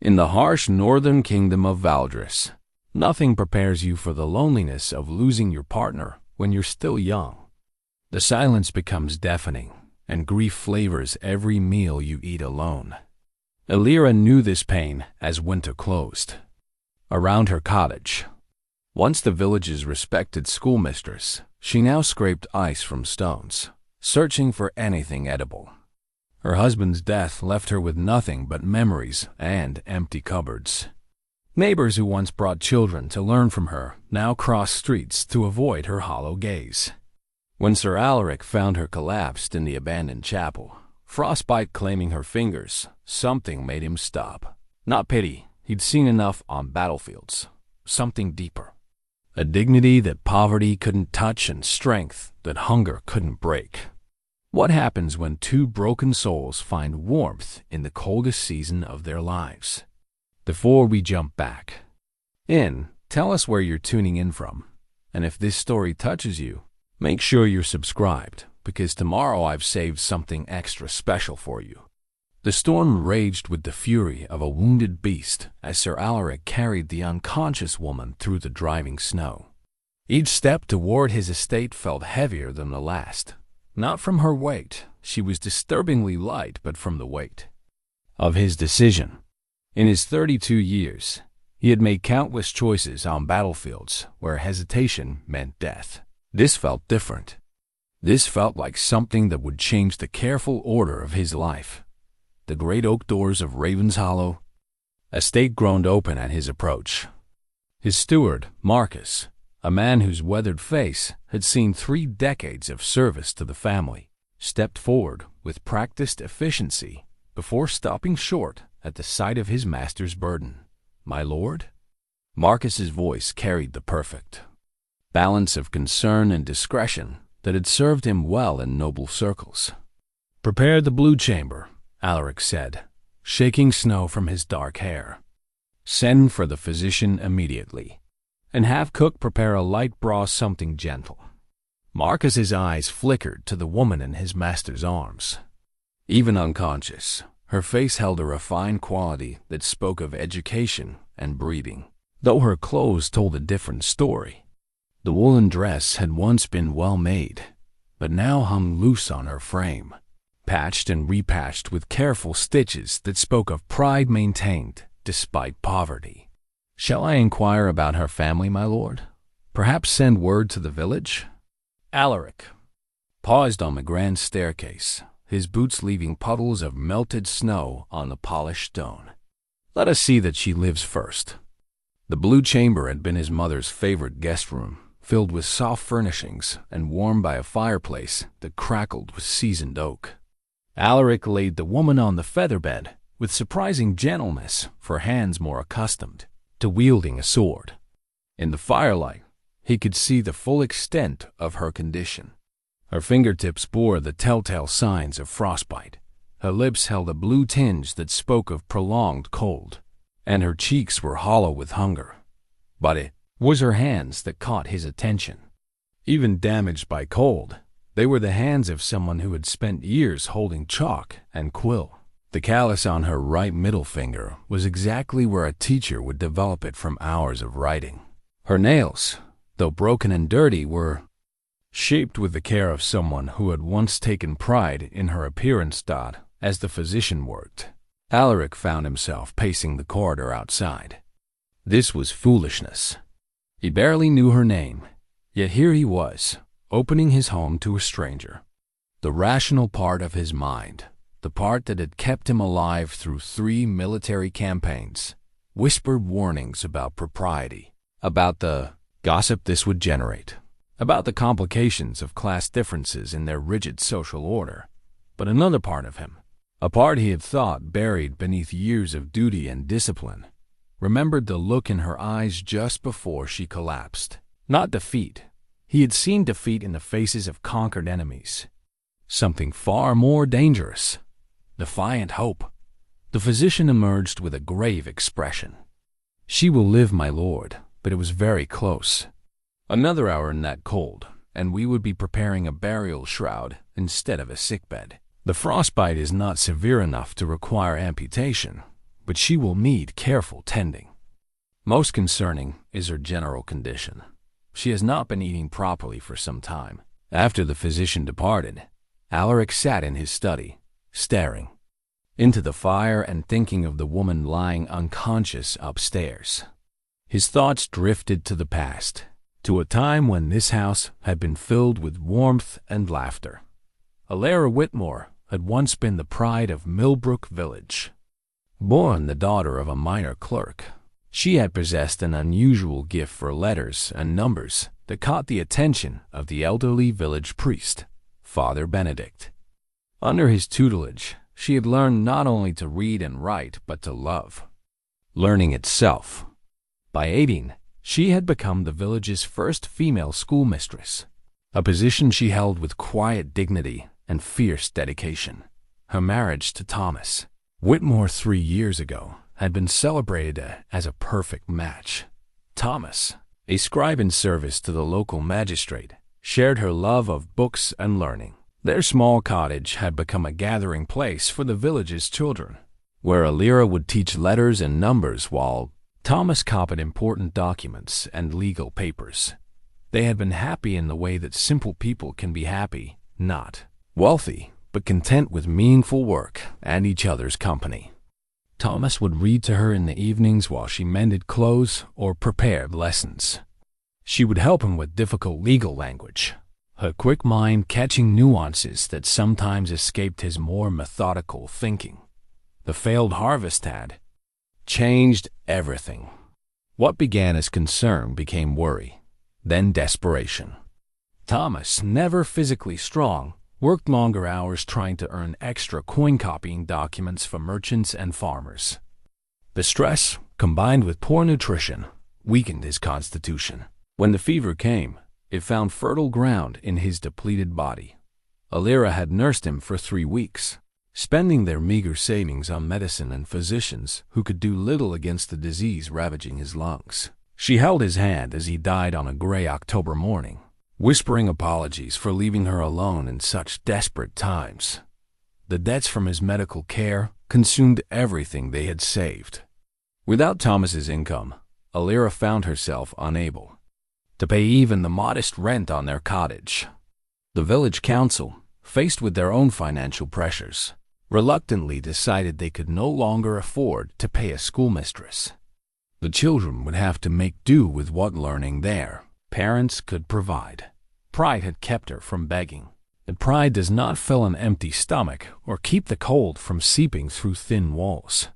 In the harsh northern kingdom of Valdris, nothing prepares you for the loneliness of losing your partner when you're still young. The silence becomes deafening, and grief flavors every meal you eat alone. Elira knew this pain as winter closed. Around her cottage, once the village's respected schoolmistress, she now scraped ice from stones, searching for anything edible. Her husband's death left her with nothing but memories and empty cupboards. Neighbors who once brought children to learn from her now crossed streets to avoid her hollow gaze. When Sir Alaric found her collapsed in the abandoned chapel, frostbite claiming her fingers, something made him stop. Not pity, he'd seen enough on battlefields. Something deeper. A dignity that poverty couldn't touch and strength that hunger couldn't break. What happens when two broken souls find warmth in the coldest season of their lives? Before we jump back in, tell us where you're tuning in from. And if this story touches you, make sure you're subscribed, because tomorrow I've saved something extra special for you. The storm raged with the fury of a wounded beast as Sir Alaric carried the unconscious woman through the driving snow. Each step toward his estate felt heavier than the last. Not from her weight, she was disturbingly light, but from the weight of his decision. In his 32 years, he had made countless choices on battlefields where hesitation meant death. This felt different. This felt like something that would change the careful order of his life. The great oak doors of Raven's Hollow estate groaned open at his approach. His steward, Marcus, a man whose weathered face had seen 3 decades of service to the family, stepped forward with practiced efficiency before stopping short at the sight of his master's burden. "My lord?" Marcus's voice carried the perfect balance of concern and discretion that had served him well in noble circles. "Prepare the blue chamber," Alaric said, shaking snow from his dark hair. "Send for the physician immediately, and have cook prepare a light broth, something gentle." Marcus's eyes flickered to the woman in his master's arms. Even unconscious, her face held a refined quality that spoke of education and breeding, though her clothes told a different story. The woolen dress had once been well made, but now hung loose on her frame, patched and repatched with careful stitches that spoke of pride maintained despite poverty. "Shall I inquire about her family, my lord? Perhaps send word to the village?" Alaric paused on the grand staircase, his boots leaving puddles of melted snow on the polished stone. "Let us see that she lives first." The blue chamber had been his mother's favorite guest room, filled with soft furnishings and warmed by a fireplace that crackled with seasoned oak. Alaric laid the woman on the feather bed with surprising gentleness for hands more accustomed to wielding a sword. In the firelight, he could see the full extent of her condition. Her fingertips bore the telltale signs of frostbite. Her lips held a blue tinge that spoke of prolonged cold, and her cheeks were hollow with hunger. But it was her hands that caught his attention. Even damaged by cold, they were the hands of someone who had spent years holding chalk and quill. The callus on her right middle finger was exactly where a teacher would develop it from hours of writing. Her nails, though broken and dirty, were shaped with the care of someone who had once taken pride in her appearance. As the physician worked, Alaric found himself pacing the corridor outside. This was foolishness. He barely knew her name, yet here he was, opening his home to a stranger. The rational part of his mind, the part that had kept him alive through 3 military campaigns, whispered warnings about propriety, about the gossip this would generate, about the complications of class differences in their rigid social order. But another part of him, a part he had thought buried beneath years of duty and discipline, remembered the look in her eyes just before she collapsed. Not defeat. He had seen defeat in the faces of conquered enemies. Something far more dangerous. Defiant hope. The physician emerged with a grave expression. "She will live, my lord," but it was very close. Another hour in that cold, and we would be preparing a burial shroud instead of a sickbed. The frostbite is not severe enough to require amputation, but she will need careful tending. Most concerning is her general condition. She has not been eating properly for some time. After the physician departed, Alaric sat in his study, staring into the fire and thinking of the woman lying unconscious upstairs. His thoughts drifted to the past, to a time when this house had been filled with warmth and laughter. Elira Whitmore had once been the pride of Millbrook Village. Born the daughter of a minor clerk, she had possessed an unusual gift for letters and numbers that caught the attention of the elderly village priest, Father Benedict. Under his tutelage, she had learned not only to read and write, but to love learning itself. By 18, she had become the village's first female schoolmistress, a position she held with quiet dignity and fierce dedication. Her marriage to Thomas Whitmore 3 years ago had been celebrated as a perfect match. Thomas, a scribe in service to the local magistrate, shared her love of books and learning. Their small cottage had become a gathering place for the village's children, where Elira would teach letters and numbers while Thomas copied important documents and legal papers. They had been happy in the way that simple people can be happy, not wealthy, but content with meaningful work and each other's company. Thomas would read to her in the evenings while she mended clothes or prepared lessons. She would help him with difficult legal language, her quick mind catching nuances that sometimes escaped his more methodical thinking. The failed harvest had changed everything. What began as concern became worry, then desperation. Thomas, never physically strong, worked longer hours trying to earn extra coin-copying documents for merchants and farmers. The stress, combined with poor nutrition, weakened his constitution. When the fever came, it found fertile ground in his depleted body. Elira had nursed him for 3 weeks, spending their meager savings on medicine and physicians who could do little against the disease ravaging his lungs. She held his hand as he died on a gray October morning, whispering apologies for leaving her alone in such desperate times. The debts from his medical care consumed everything they had saved. Without Thomas's income, Elira found herself unable to pay even the modest rent on their cottage. The village council, faced with their own financial pressures, reluctantly decided they could no longer afford to pay a schoolmistress. The children would have to make do with what learning their parents could provide. Pride had kept her from begging. And pride does not fill an empty stomach or keep the cold from seeping through thin walls.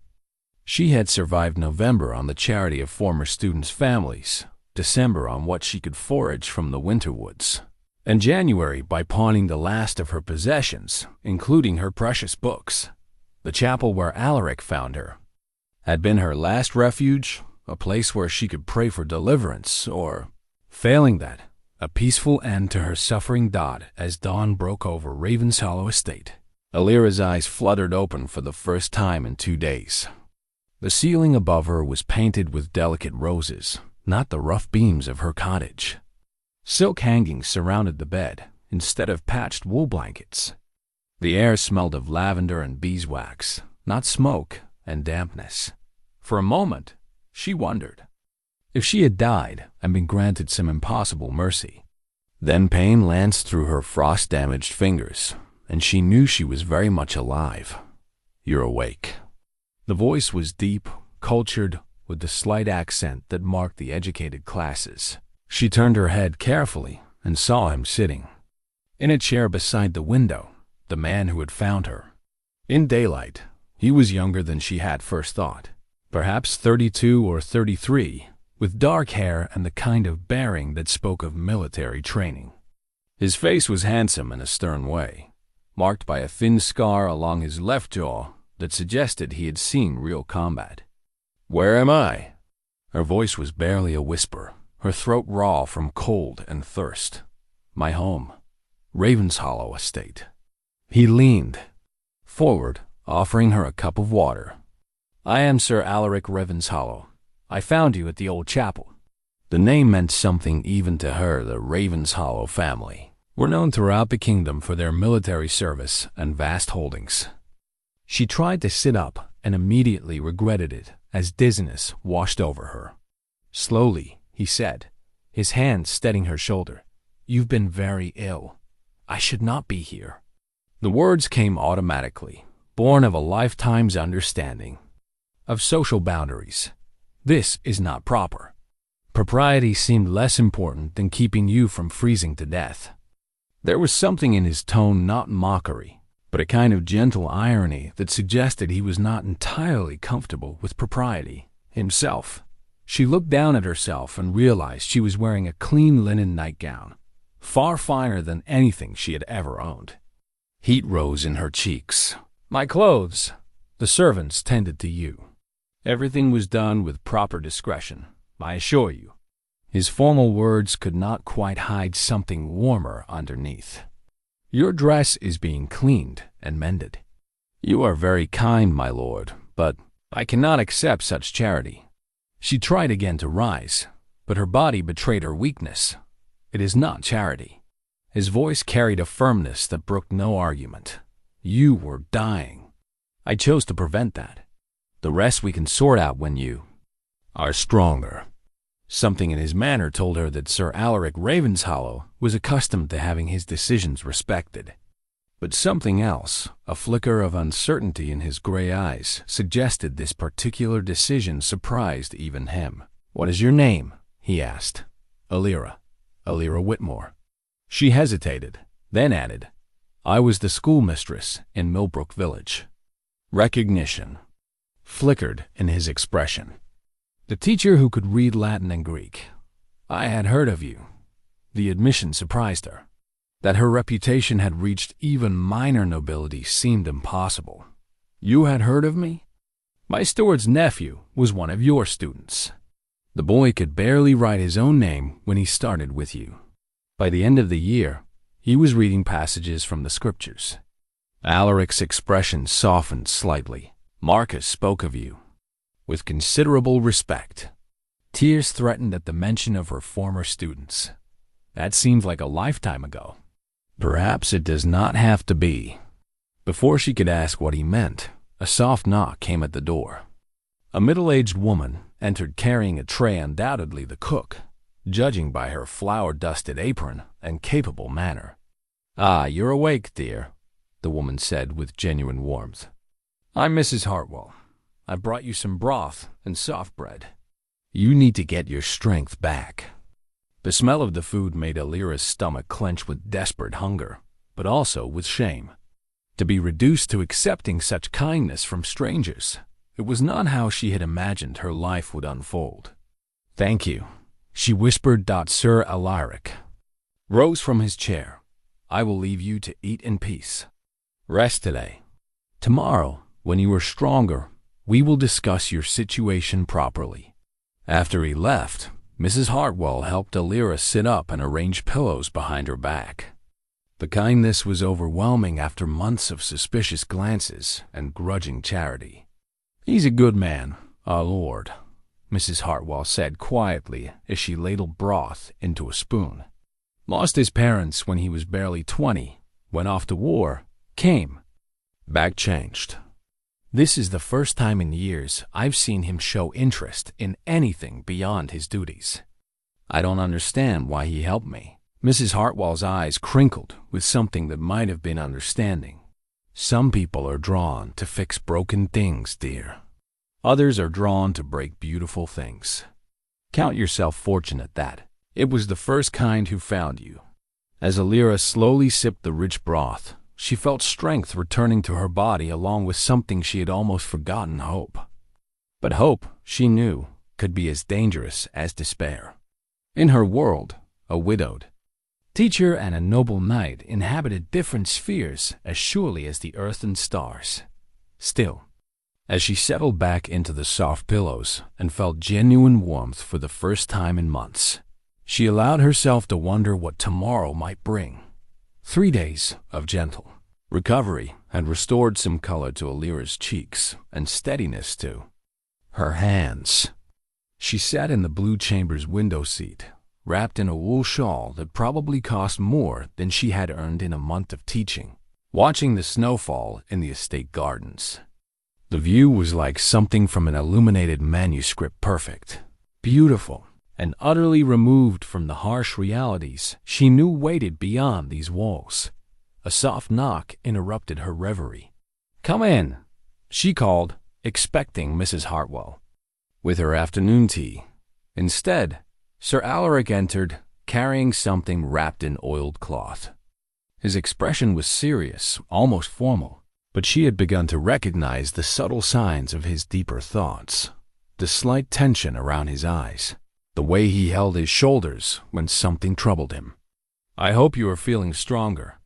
She had survived November on the charity of former students' families, December on what she could forage from the winter woods, and January by pawning the last of her possessions, including her precious books. The chapel where Alaric found her had been her last refuge, a place where she could pray for deliverance or, failing that, a peaceful end to her suffering died as dawn broke over Ravenshollow Estate. Elira's eyes fluttered open for the first time in 2 days. The ceiling above her was painted with delicate roses, not the rough beams of her cottage. Silk hangings surrounded the bed instead of patched wool blankets. The air smelled of lavender and beeswax, not smoke and dampness. For a moment, she wondered if she had died and been granted some impossible mercy. Then pain lanced through her frost-damaged fingers, and she knew she was very much alive. "You're awake." The voice was deep, cultured, with the slight accent that marked the educated classes. She turned her head carefully and saw him sitting in a chair beside the window, the man who had found her. In daylight, he was younger than she had first thought, perhaps 32 or 33, with dark hair and the kind of bearing that spoke of military training. His face was handsome in a stern way, marked by a thin scar along his left jaw that suggested he had seen real combat. "Where am I?" Her voice was barely a whisper, her throat raw from cold and thirst. "My home, Ravenshollow Estate." He leaned forward, offering her a cup of water. "I am Sir Alaric Ravenshollow. I found you at the old chapel." The name meant something even to her. The Ravenshollow family were known throughout the kingdom for their military service and vast holdings. She tried to sit up and immediately regretted it as dizziness washed over her. Slowly, he said, his hand steadying her shoulder, "You've been very ill. I should not be here." The words came automatically, born of a lifetime's understanding of social boundaries. This is not proper. Propriety seemed less important than keeping you from freezing to death. There was something in his tone, not mockery, but a kind of gentle irony that suggested he was not entirely comfortable with propriety himself. She looked down at herself and realized she was wearing a clean linen nightgown, far finer than anything she had ever owned. Heat rose in her cheeks. "My clothes. The servants tended to you. Everything was done with proper discretion, I assure you." His formal words could not quite hide something warmer underneath. "Your dress is being cleaned and mended." "You are very kind, my lord, but I cannot accept such charity." She tried again to rise, but her body betrayed her weakness. "It is not charity." His voice carried a firmness that brooked no argument. "You were dying. I chose to prevent that. The rest we can sort out when you are stronger." Something in his manner told her that Sir Alaric Ravenshollow was accustomed to having his decisions respected. But something else, a flicker of uncertainty in his gray eyes, suggested this particular decision surprised even him. "What is your name?" he asked. "Elira. Elira Whitmore." She hesitated, then added, "I was the schoolmistress in Millbrook Village." Recognition flickered in his expression. "The teacher who could read Latin and Greek. I had heard of you." The admission surprised her. That her reputation had reached even minor nobility seemed impossible. "You had heard of me? My steward's nephew was one of your students. The boy could barely write his own name when he started with you. By the end of the year, he was reading passages from the scriptures." Alaric's expression softened slightly. "Marcus spoke of you with considerable respect." Tears threatened at the mention of her former students. That seemed like a lifetime ago. "Perhaps it does not have to be." Before she could ask what he meant, a soft knock came at the door. A middle-aged woman entered carrying a tray, undoubtedly the cook, judging by her flour-dusted apron and capable manner. "Ah, you're awake, dear," the woman said with genuine warmth. "I'm Mrs. Hartwell. I brought you some broth and soft bread. You need to get your strength back." The smell of the food made Elira's stomach clench with desperate hunger, but also with shame. To be reduced to accepting such kindness from strangers, it was not how she had imagined her life would unfold. "Thank you," she whispered. Sir Alaric rose from his chair. "I will leave you to eat in peace. Rest today. Tomorrow, when you are stronger, we will discuss your situation properly." After he left, Mrs. Hartwell helped Elira sit up and arrange pillows behind her back. The kindness was overwhelming after months of suspicious glances and grudging charity. "He's a good man, our lord," Mrs. Hartwell said quietly as she ladled broth into a spoon. "Lost his parents when he was barely 20, went off to war, came back changed. This is the first time in years I've seen him show interest in anything beyond his duties. I don't understand why he helped me." Mrs. Hartwell's eyes crinkled with something that might have been understanding. "Some people are drawn to fix broken things, dear. Others are drawn to break beautiful things. Count yourself fortunate that it was the first kind who found you." As Elira slowly sipped the rich broth, she felt strength returning to her body along with something she had almost forgotten, hope. But hope, she knew, could be as dangerous as despair. In her world, a widowed teacher and a noble knight inhabited different spheres as surely as the earth and stars. Still, as she settled back into the soft pillows and felt genuine warmth for the first time in months, she allowed herself to wonder what tomorrow might bring. 3 days of gentle recovery had restored some color to Elira's cheeks and steadiness to her hands. She sat in the Blue Chamber's window seat, wrapped in a wool shawl that probably cost more than she had earned in a month of teaching, watching the snowfall in the estate gardens. The view was like something from an illuminated manuscript, perfect, beautiful, and utterly removed from the harsh realities she knew waited beyond these walls. A soft knock interrupted her reverie. "Come in," she called, expecting Mrs. Hartwell, with her afternoon tea. Instead, Sir Alaric entered, carrying something wrapped in oiled cloth. His expression was serious, almost formal, but she had begun to recognize the subtle signs of his deeper thoughts, the slight tension around his eyes, the way he held his shoulders when something troubled him. "I hope you are feeling stronger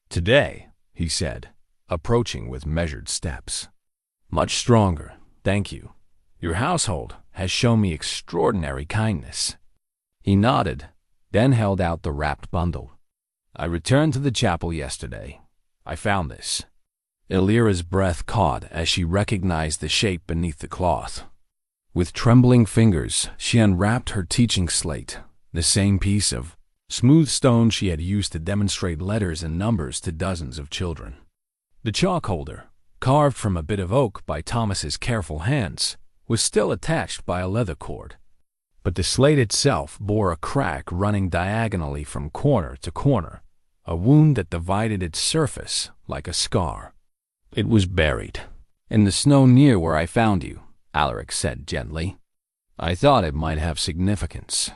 today," he said, approaching with measured steps. "Much stronger, thank you. Your household has shown me extraordinary kindness." He nodded, then held out the wrapped bundle. "I returned to the chapel yesterday. I found this." Elira's breath caught as she recognized the shape beneath the cloth. With trembling fingers, she unwrapped her teaching slate, the same piece of smooth stone she had used to demonstrate letters and numbers to dozens of children. The chalk holder, carved from a bit of oak by Thomas's careful hands, was still attached by a leather cord, but the slate itself bore a crack running diagonally from corner to corner, a wound that divided its surface like a scar. "It was buried in the snow near where I found you," Alaric said gently. "I thought it might have significance."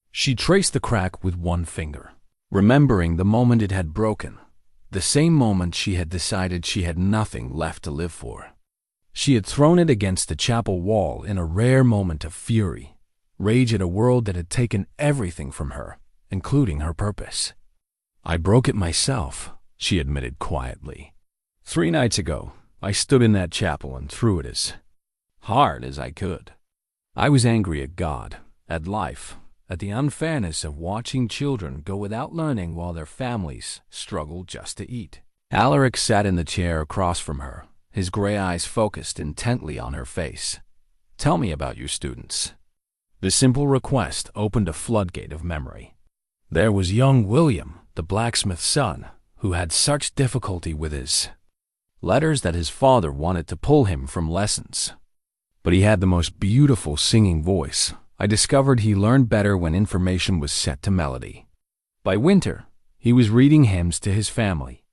She traced the crack with one finger, remembering the moment it had broken, the same moment she had decided she had nothing left to live for. She had thrown it against the chapel wall in a rare moment of fury, rage at a world that had taken everything from her, including her purpose. "I broke it myself," she admitted quietly. 3 nights ago, I stood in that chapel and threw it as hard as I could. I was angry at God, at life, at the unfairness of watching children go without learning while their families struggled just to eat. Alaric sat in the chair across from her, his gray eyes focused intently on her face. "Tell me about your students." The simple request opened a floodgate of memory. There was young William, the blacksmith's son, who had such difficulty with his letters that his father wanted to pull him from lessons. But he had the most beautiful singing voice. I discovered he learned better when information was set to melody. By winter, he was reading hymns to his family.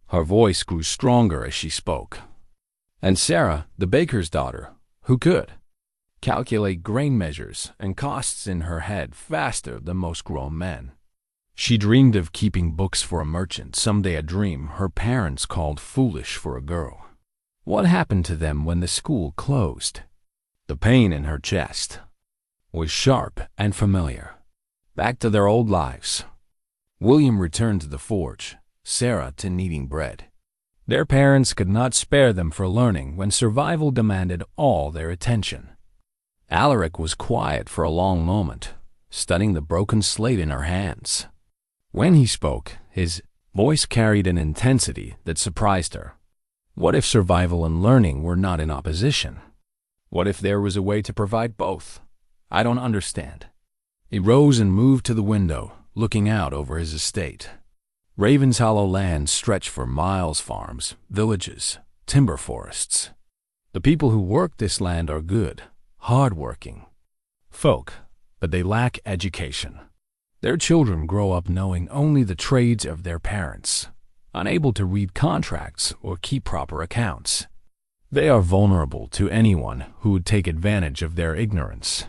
Her voice grew stronger as she spoke. And Sarah, the baker's daughter, who could calculate grain measures and costs in her head faster than most grown men. She dreamed of keeping books for a merchant, someday a dream her parents called foolish for a girl. What happened to them when the school closed? The pain in her chest was sharp and familiar. Back to their old lives. William returned to the forge, Sarah to kneading bread. Their parents could not spare them for learning when survival demanded all their attention. Alaric was quiet for a long moment, studying the broken slate in her hands. When he spoke, his voice carried an intensity that surprised her. What if survival and learning were not in opposition? What if there was a way to provide both? "I don't understand." He rose and moved to the window, looking out over his estate. Raven's Hollow land stretched for miles, farms, villages, timber forests. The people who work this land are good, hard-working folk, but they lack education. Their children grow up knowing only the trades of their parents, unable to read contracts or keep proper accounts. They are vulnerable to anyone who would take advantage of their ignorance.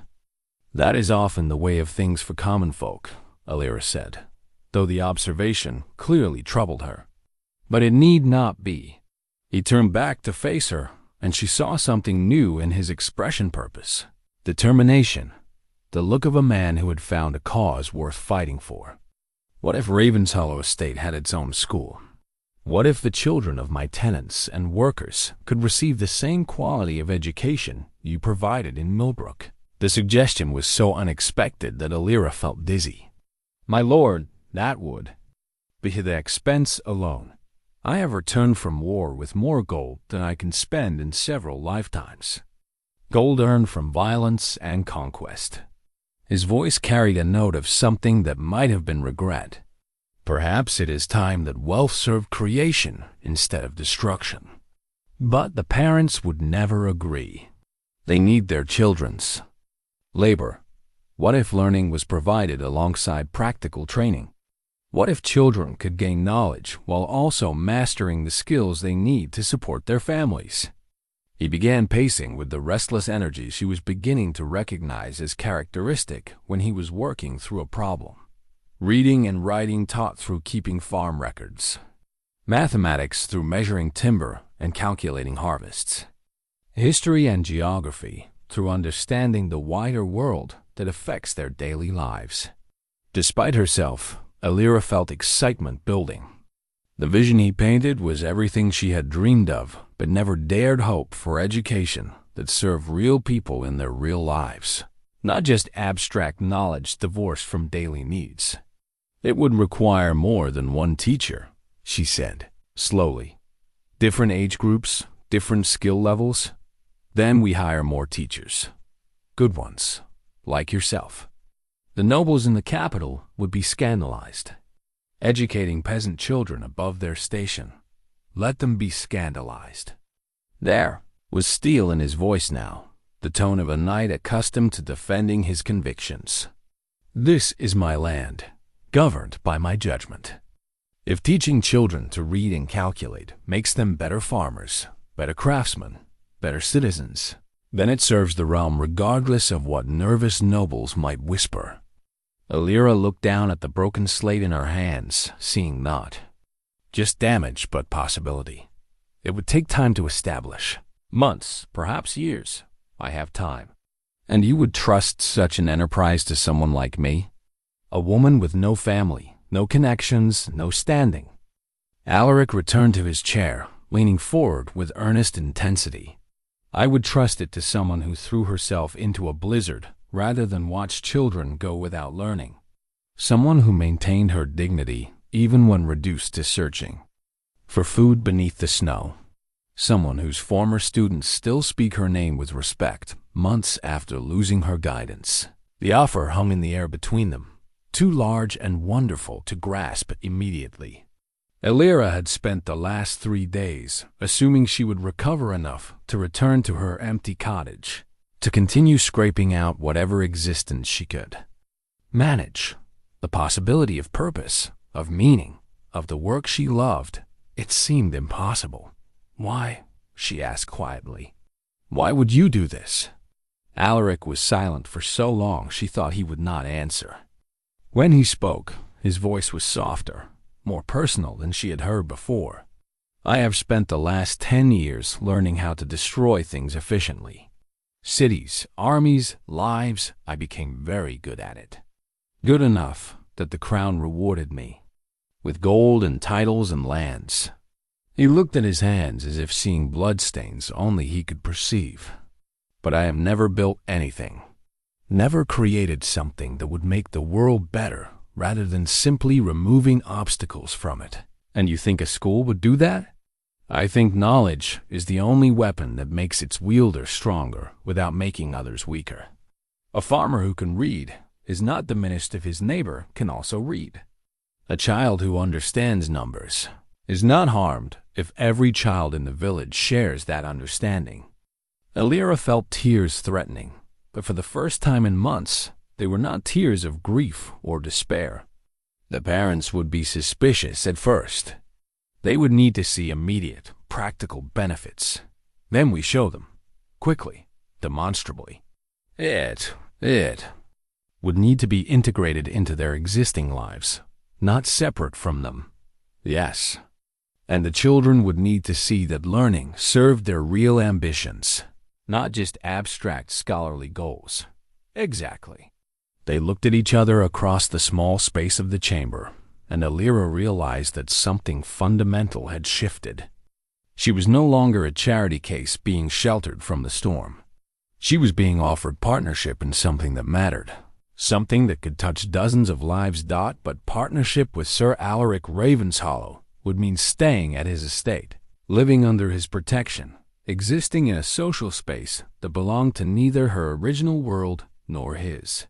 "That is often the way of things for common folk," Elira said, though the observation clearly troubled her. "But it need not be." He turned back to face her, and she saw something new in his expression: purpose, determination, the look of a man who had found a cause worth fighting for. "What if Ravenshollow Estate had its own school? What if the children of my tenants and workers could receive the same quality of education you provided in Millbrook?" The suggestion was so unexpected that Elira felt dizzy. "My lord, that would be the expense alone. I have returned from war with more gold than I can spend in several lifetimes. Gold earned from violence and conquest." His voice carried a note of something that might have been regret. "Perhaps it is time that wealth served creation instead of destruction." But the parents would never agree. They need their children's labor. What if learning was provided alongside practical training? What if children could gain knowledge while also mastering the skills they need to support their families? He began pacing with the restless energy she was beginning to recognize as characteristic when he was working through a problem. Reading and writing taught through keeping farm records. Mathematics through measuring timber and calculating harvests. History and geography through understanding the wider world that affects their daily lives. Despite herself, Elira felt excitement building. The vision he painted was everything she had dreamed of, but never dared hope for education that served real people in their real lives, not just abstract knowledge divorced from daily needs. It would require more than one teacher, she said, slowly. Different age groups, different skill levels. Then we hire more teachers. Good ones, like yourself. The nobles in the capital would be scandalized. Educating peasant children above their station. Let them be scandalized. There was steel in his voice now, the tone of a knight accustomed to defending his convictions. This is my land, governed by my judgment. If teaching children to read and calculate makes them better farmers, better craftsmen, better citizens, then it serves the realm regardless of what nervous nobles might whisper. Elira looked down at the broken slate in her hands, seeing naught. Just damage, but possibility. It would take time to establish. Months, perhaps years. I have time. And you would trust such an enterprise to someone like me? A woman with no family, no connections, no standing. Alaric returned to his chair, leaning forward with earnest intensity. I would trust it to someone who threw herself into a blizzard rather than watch children go without learning. Someone who maintained her dignity even when reduced to searching for food beneath the snow. Someone whose former students still speak her name with respect months after losing her guidance. The offer hung in the air between them, too large and wonderful to grasp immediately. Elira had spent the last 3 days assuming she would recover enough to return to her empty cottage, to continue scraping out whatever existence she could manage. The possibility of purpose, of meaning, of the work she loved, it seemed impossible. Why? She asked quietly. Why would you do this? Alaric was silent for so long she thought he would not answer. When he spoke, his voice was softer, more personal than she had heard before. I have spent the last 10 years learning how to destroy things efficiently. Cities, armies, lives, I became very good at it. Good enough that the crown rewarded me with gold and titles and lands. He looked at his hands as if seeing bloodstains only he could perceive. But I have never built anything, never created something that would make the world better rather than simply removing obstacles from it. And you think a school would do that? I think knowledge is the only weapon that makes its wielder stronger without making others weaker. A farmer who can read is not diminished if his neighbor can also read. A child who understands numbers is not harmed if every child in the village shares that understanding. Elira felt tears threatening, but for the first time in months, they were not tears of grief or despair. The parents would be suspicious at first. They would need to see immediate, practical benefits. Then we show them, quickly, demonstrably. It would need to be integrated into their existing lives, not separate from them. Yes. And the children would need to see that learning served their real ambitions, not just abstract scholarly goals. Exactly. They looked at each other across the small space of the chamber, and Elira realized that something fundamental had shifted. She was no longer a charity case being sheltered from the storm. She was being offered partnership in something that mattered, something that could touch dozens of lives. But partnership with Sir Alaric Ravenshollow would mean staying at his estate, living under his protection, existing in a social space that belonged to neither her original world nor his.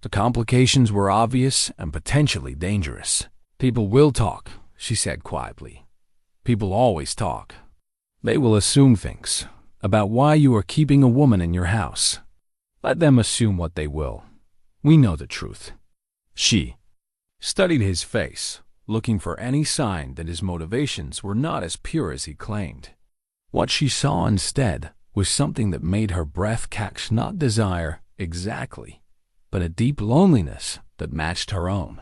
The complications were obvious and potentially dangerous. People will talk, she said quietly. People always talk. They will assume things about why you are keeping a woman in your house. Let them assume what they will. We know the truth." She studied his face, looking for any sign that his motivations were not as pure as he claimed. What she saw instead was something that made her breath catch not desire exactly, but a deep loneliness that matched her own,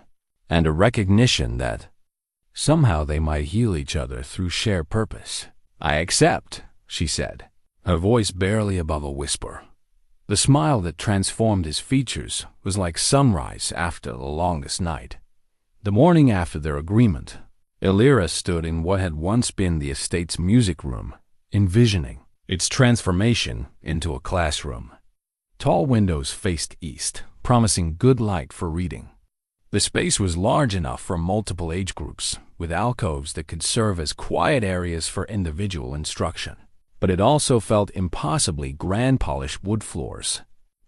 and a recognition that somehow they might heal each other through shared purpose. "I accept," she said, her voice barely above a whisper. The smile that transformed his features was like sunrise after the longest night. The morning after their agreement, Elira stood in what had once been the estate's music room, envisioning its transformation into a classroom. Tall windows faced east, promising good light for reading. The space was large enough for multiple age groups, with alcoves that could serve as quiet areas for individual instruction. But it also felt impossibly grand. Polished wood floors,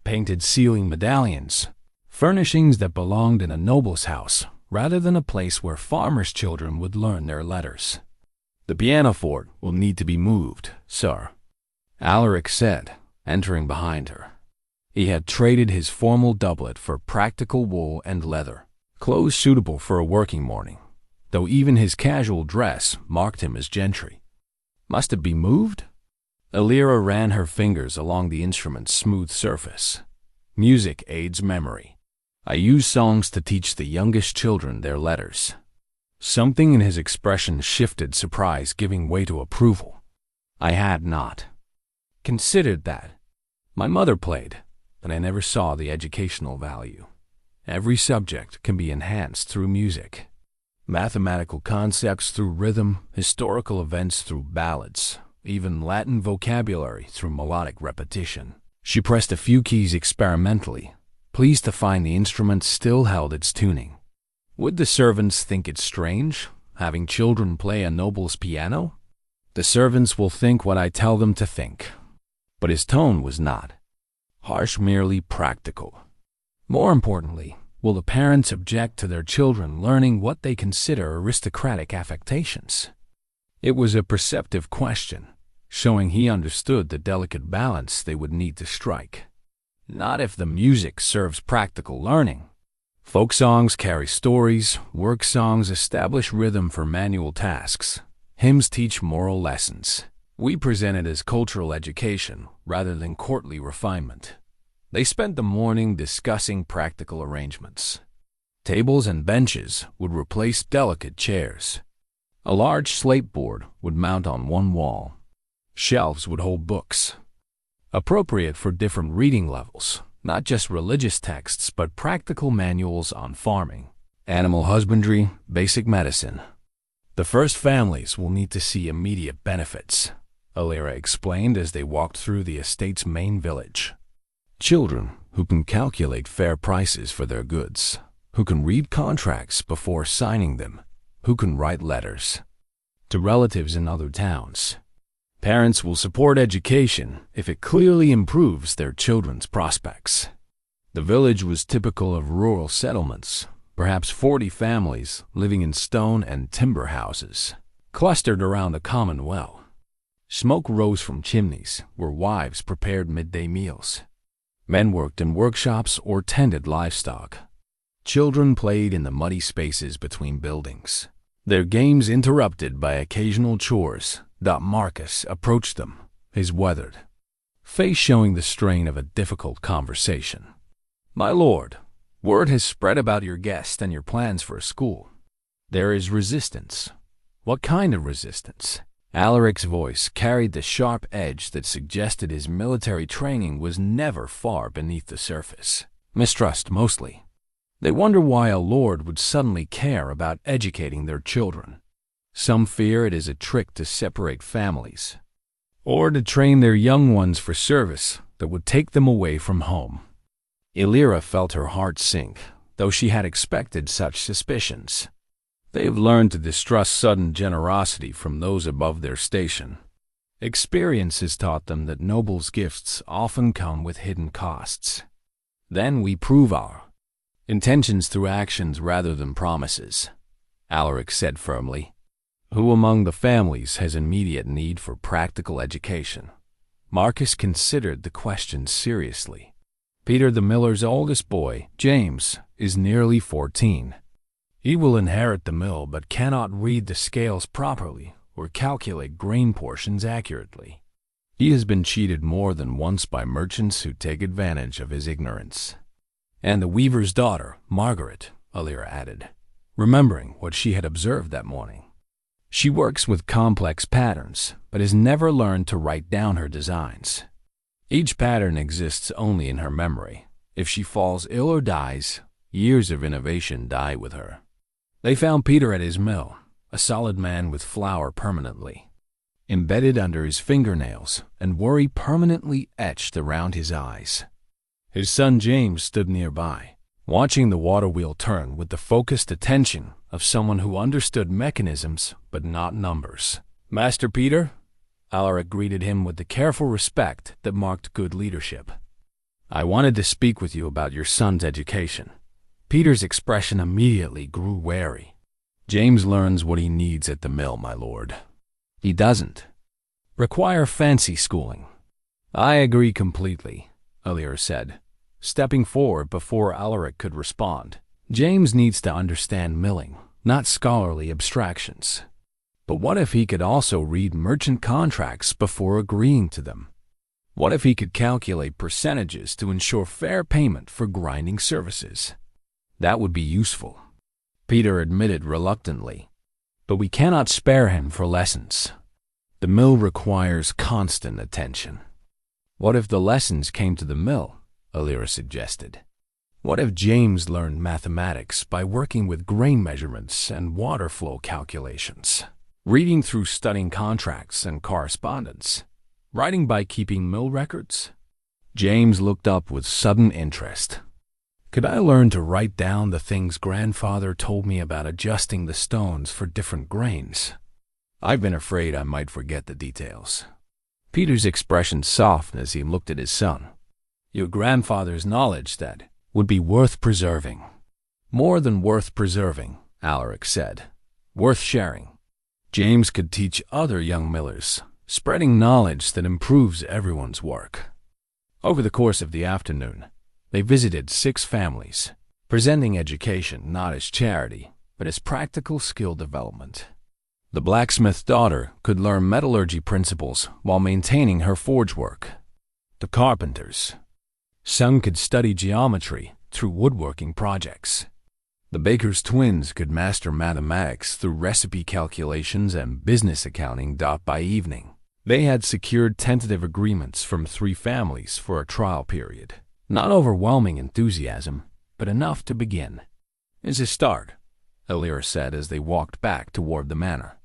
painted ceiling medallions, furnishings that belonged in a noble's house rather than a place where farmers' children would learn their letters. "The piano fort will need to be moved, sir," Alaric said, entering behind her. He had traded his formal doublet for practical wool and leather, clothes suitable for a working morning, though even his casual dress marked him as gentry. "Must it be moved?" Elira ran her fingers along the instrument's smooth surface. "Music aids memory. I use songs to teach the youngest children their letters." Something in his expression shifted, surprise giving way to approval. "I had not considered that. My mother played, but I never saw the educational value. Every subject can be enhanced through music. Mathematical concepts through rhythm, historical events through ballads, even Latin vocabulary through melodic repetition." She pressed a few keys experimentally, pleased to find the instrument still held its tuning. "Would the servants think it strange, having children play a noble's piano?" "The servants will think what I tell them to think." But his tone was not harsh, merely practical. "More importantly, will the parents object to their children learning what they consider aristocratic affectations?" It was a perceptive question, showing he understood the delicate balance they would need to strike. "Not if the music serves practical learning. Folk songs carry stories, work songs establish rhythm for manual tasks, hymns teach moral lessons. We present it as cultural education rather than courtly refinement." They spent the morning discussing practical arrangements. Tables and benches would replace delicate chairs. A large slate board would mount on one wall. Shelves would hold books, appropriate for different reading levels, not just religious texts but practical manuals on farming, animal husbandry, basic medicine. "The first families will need to see immediate benefits," Elira explained as they walked through the estate's main village. "Children who can calculate fair prices for their goods, who can read contracts before signing them, who can write letters to relatives in other towns. Parents will support education if it clearly improves their children's prospects." The village was typical of rural settlements, perhaps 40 families living in stone and timber houses, clustered around a common well. Smoke rose from chimneys where wives prepared midday meals. Men worked in workshops or tended livestock. Children played in the muddy spaces between buildings, their games interrupted by occasional chores. Marcus approached them, his weathered face showing the strain of a difficult conversation. "My lord, word has spread about your guest and your plans for a school. There is resistance." "What kind of resistance?" Alaric's voice carried the sharp edge that suggested his military training was never far beneath the surface. "Mistrust, mostly. They wonder why a lord would suddenly care about educating their children. Some fear it is a trick to separate families, or to train their young ones for service that would take them away from home." Elira felt her heart sink, though she had expected such suspicions. They have learned to distrust sudden generosity from those above their station. Experience has taught them that nobles' gifts often come with hidden costs. "Then we prove our intentions through actions rather than promises," Alaric said firmly. Who among the families has immediate need for practical education? Marcus considered the question seriously. Peter the miller's oldest boy, James, is nearly 14. He will inherit the mill but cannot read the scales properly or calculate grain portions accurately. He has been cheated more than once by merchants who take advantage of his ignorance. And the weaver's daughter, Margaret, Elira added, remembering what she had observed that morning. She works with complex patterns, but has never learned to write down her designs. Each pattern exists only in her memory. If she falls ill or dies, years of innovation die with her. They found Peter at his mill, a solid man with flour permanently embedded under his fingernails and worry permanently etched around his eyes. His son James stood nearby, watching the water wheel turn with the focused attention of someone who understood mechanisms but not numbers. "Master Peter," Alaric greeted him with the careful respect that marked good leadership. "I wanted to speak with you about your son's education." Peter's expression immediately grew wary. "James learns what he needs at the mill, my lord. He doesn't require fancy schooling." "I agree completely," Elira said, stepping forward before Alaric could respond. "James needs to understand milling, not scholarly abstractions. But what if he could also read merchant contracts before agreeing to them? What if he could calculate percentages to ensure fair payment for grinding services? That would be useful," Peter admitted reluctantly. "But we cannot spare him for lessons. The mill requires constant attention." "What if the lessons came to the mill?" Elira suggested. "What if James learned mathematics by working with grain measurements and water flow calculations, reading through studying contracts and correspondence, writing by keeping mill records?" James looked up with sudden interest. "Could I learn to write down the things grandfather told me about adjusting the stones for different grains? I've been afraid I might forget the details." Peter's expression softened as he looked at his son. "Your grandfather's knowledge, that would be worth preserving." "More than worth preserving," Alaric said. "Worth sharing. James could teach other young millers, spreading knowledge that improves everyone's work." Over the course of the afternoon, they visited 6 families, presenting education not as charity, but as practical skill development. The blacksmith's daughter could learn metallurgy principles while maintaining her forge work. The carpenter's son could study geometry through woodworking projects. The baker's twins could master mathematics through recipe calculations and business accounting. By evening, they had secured tentative agreements from 3 families for a trial period. Not overwhelming enthusiasm, but enough to begin. "It's a start," Elira said as they walked back toward the manor.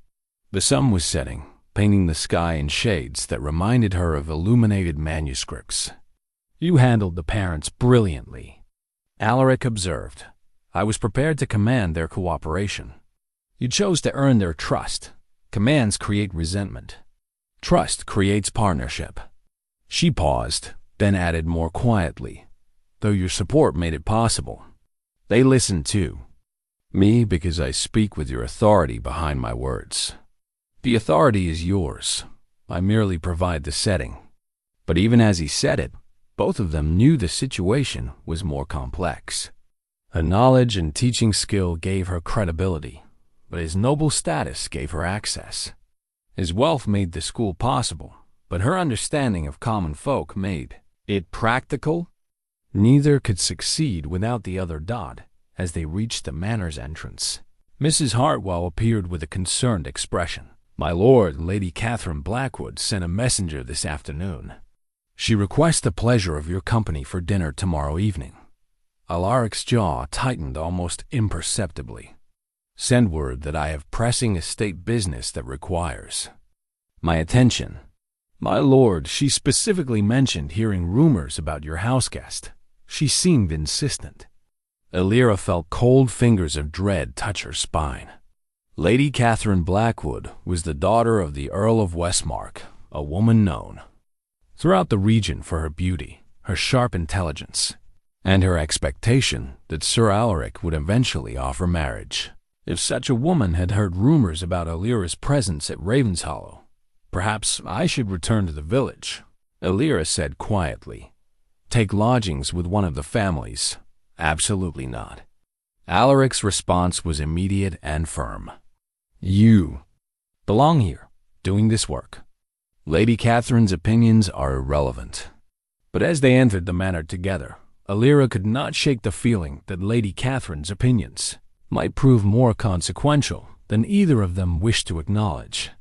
The sun was setting, painting the sky in shades that reminded her of illuminated manuscripts. "You handled the parents brilliantly," Alaric observed. "I was prepared to command their cooperation. You chose to earn their trust. Commands create resentment. Trust creates partnership." She paused, then added more quietly, "Though your support made it possible. They listened too. Me, because I speak with your authority behind my words. The authority is yours. I merely provide the setting." But even as he said it, both of them knew the situation was more complex. Her knowledge and teaching skill gave her credibility, but his noble status gave her access. His wealth made the school possible, but her understanding of common folk made it practical. Neither could succeed without the other. As they reached the manor's entrance, Mrs. Hartwell appeared with a concerned expression. "My lord, Lady Catherine Blackwood sent a messenger this afternoon. She requests the pleasure of your company for dinner tomorrow evening." Alaric's jaw tightened almost imperceptibly. "Send word that I have pressing estate business that requires my attention." "My lord, she specifically mentioned hearing rumors about your houseguest. She seemed insistent." Elira felt cold fingers of dread touch her spine. Lady Catherine Blackwood was the daughter of the Earl of Westmark, a woman known throughout the region for her beauty, her sharp intelligence, and her expectation that Sir Alaric would eventually offer marriage. If such a woman had heard rumors about Elira's presence at Ravenshollow, perhaps I should return to the village, Elira said quietly. Take lodgings with one of the families? Absolutely not. Alaric's response was immediate and firm. You belong here, doing this work. Lady Catherine's opinions are irrelevant. But as they entered the manor together, Elira could not shake the feeling that Lady Catherine's opinions might prove more consequential than either of them wished to acknowledge.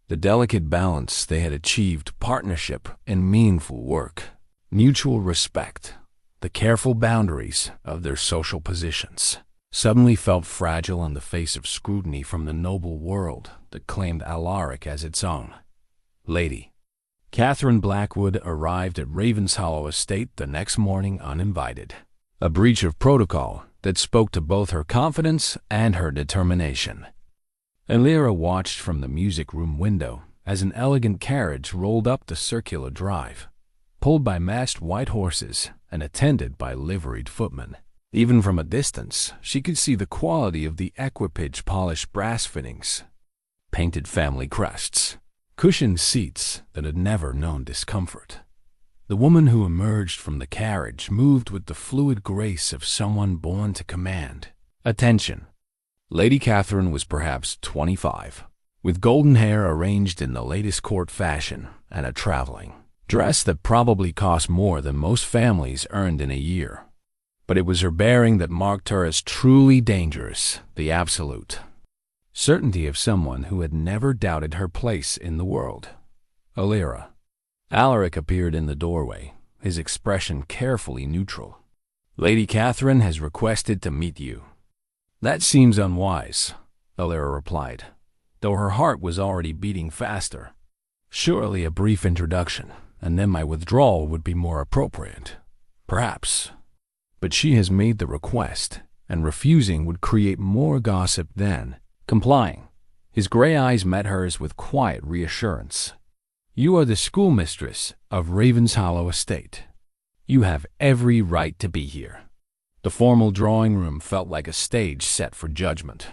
The delicate balance they had achieved, partnership in meaningful work, mutual respect, the careful boundaries of their social positions, suddenly felt fragile in the face of scrutiny from the noble world that claimed Alaric as its own. Lady Catherine Blackwood arrived at Ravenshollow Estate the next morning uninvited, a breach of protocol that spoke to both her confidence and her determination. Elira watched from the music room window as an elegant carriage rolled up the circular drive, pulled by masked white horses and attended by liveried footmen. Even from a distance, she could see the quality of the equipage: polished brass fittings, painted family crests, cushioned seats that had never known discomfort. The woman who emerged from the carriage moved with the fluid grace of someone born to command attention. Lady Catherine was perhaps 25, with golden hair arranged in the latest court fashion and a traveling dress that probably cost more than most families earned in a year. But it was her bearing that marked her as truly dangerous, the absolute certainty of someone who had never doubted her place in the world. Elira. Alaric appeared in the doorway, his expression carefully neutral. Lady Catherine has requested to meet you. That seems unwise, Elira replied, though her heart was already beating faster. Surely a brief introduction, and then my withdrawal would be more appropriate. Perhaps. But she has made the request, and refusing would create more gossip than complying. His gray eyes met hers with quiet reassurance. You are the schoolmistress of Ravenshollow Estate. You have every right to be here. The formal drawing room felt like a stage set for judgment.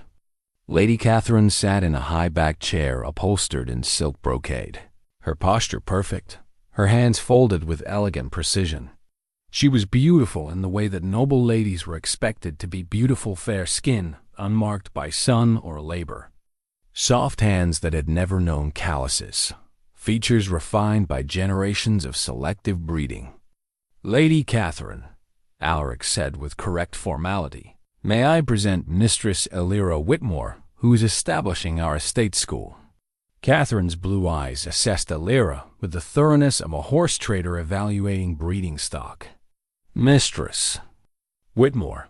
Lady Catherine sat in a high-backed chair upholstered in silk brocade, her posture perfect, her hands folded with elegant precision. She was beautiful in the way that noble ladies were expected to be: beautiful fair skin, unmarked by sun or labor, soft hands that had never known calluses, features refined by generations of selective breeding. Lady Catherine, Alaric said with correct formality, may I present Mistress Elira Whitmore, who is establishing our estate school. Catherine's blue eyes assessed Elira with the thoroughness of a horse trader evaluating breeding stock. Mistress Whitmore.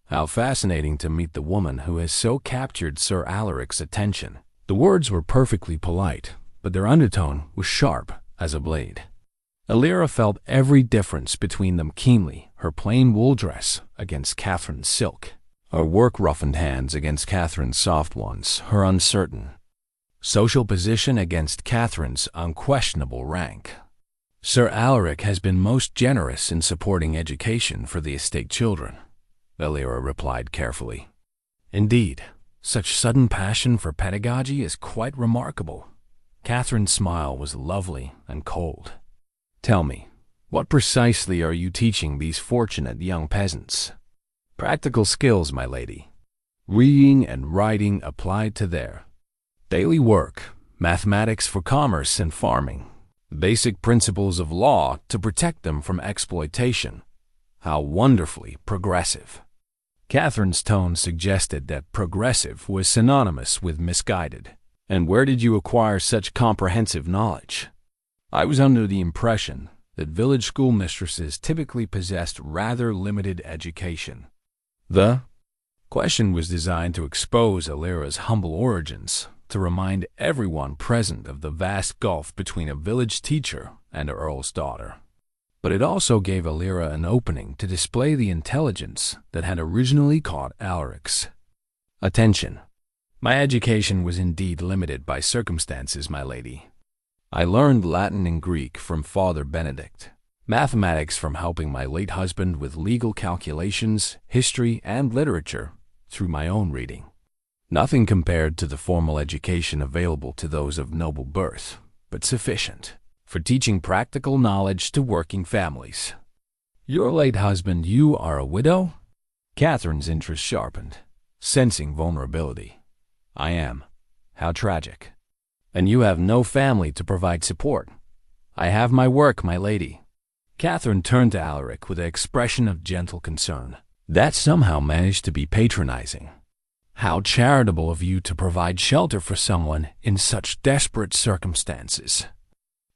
How fascinating to meet the woman who has so captured Sir Alaric's attention. The words were perfectly polite, but their undertone was sharp as a blade. Elira felt every difference between them keenly: her plain wool dress against Catherine's silk, her work-roughened hands against Catherine's soft ones, her uncertain social position against Catherine's unquestionable rank. Sir Alaric has been most generous in supporting education for the estate children, Elira replied carefully. Indeed, such sudden passion for pedagogy is quite remarkable. Catherine's smile was lovely and cold. Tell me, what precisely are you teaching these fortunate young peasants? Practical skills, my lady. Reading and writing applied to their daily work, mathematics for commerce and farming, basic principles of law to protect them from exploitation. How wonderfully progressive. Catherine's tone suggested that progressive was synonymous with misguided. And where did you acquire such comprehensive knowledge? I was under the impression that village schoolmistresses typically possessed rather limited education. The question was designed to expose Elira's humble origins, to remind everyone present of the vast gulf between a village teacher and an earl's daughter. But it also gave Elira an opening to display the intelligence that had originally caught Alaric's attention. My education was indeed limited by circumstances, my lady. I learned Latin and Greek from Father Benedict, mathematics from helping my late husband with legal calculations, history, and literature through my own reading. Nothing compared to the formal education available to those of noble birth, but sufficient for teaching practical knowledge to working families. Your late husband, you are a widow? Catherine's interest sharpened, sensing vulnerability. I am. How tragic. And you have no family to provide support. I have my work, my lady. Catherine turned to Alaric with an expression of gentle concern. That somehow managed to be patronizing. How charitable of you to provide shelter for someone in such desperate circumstances.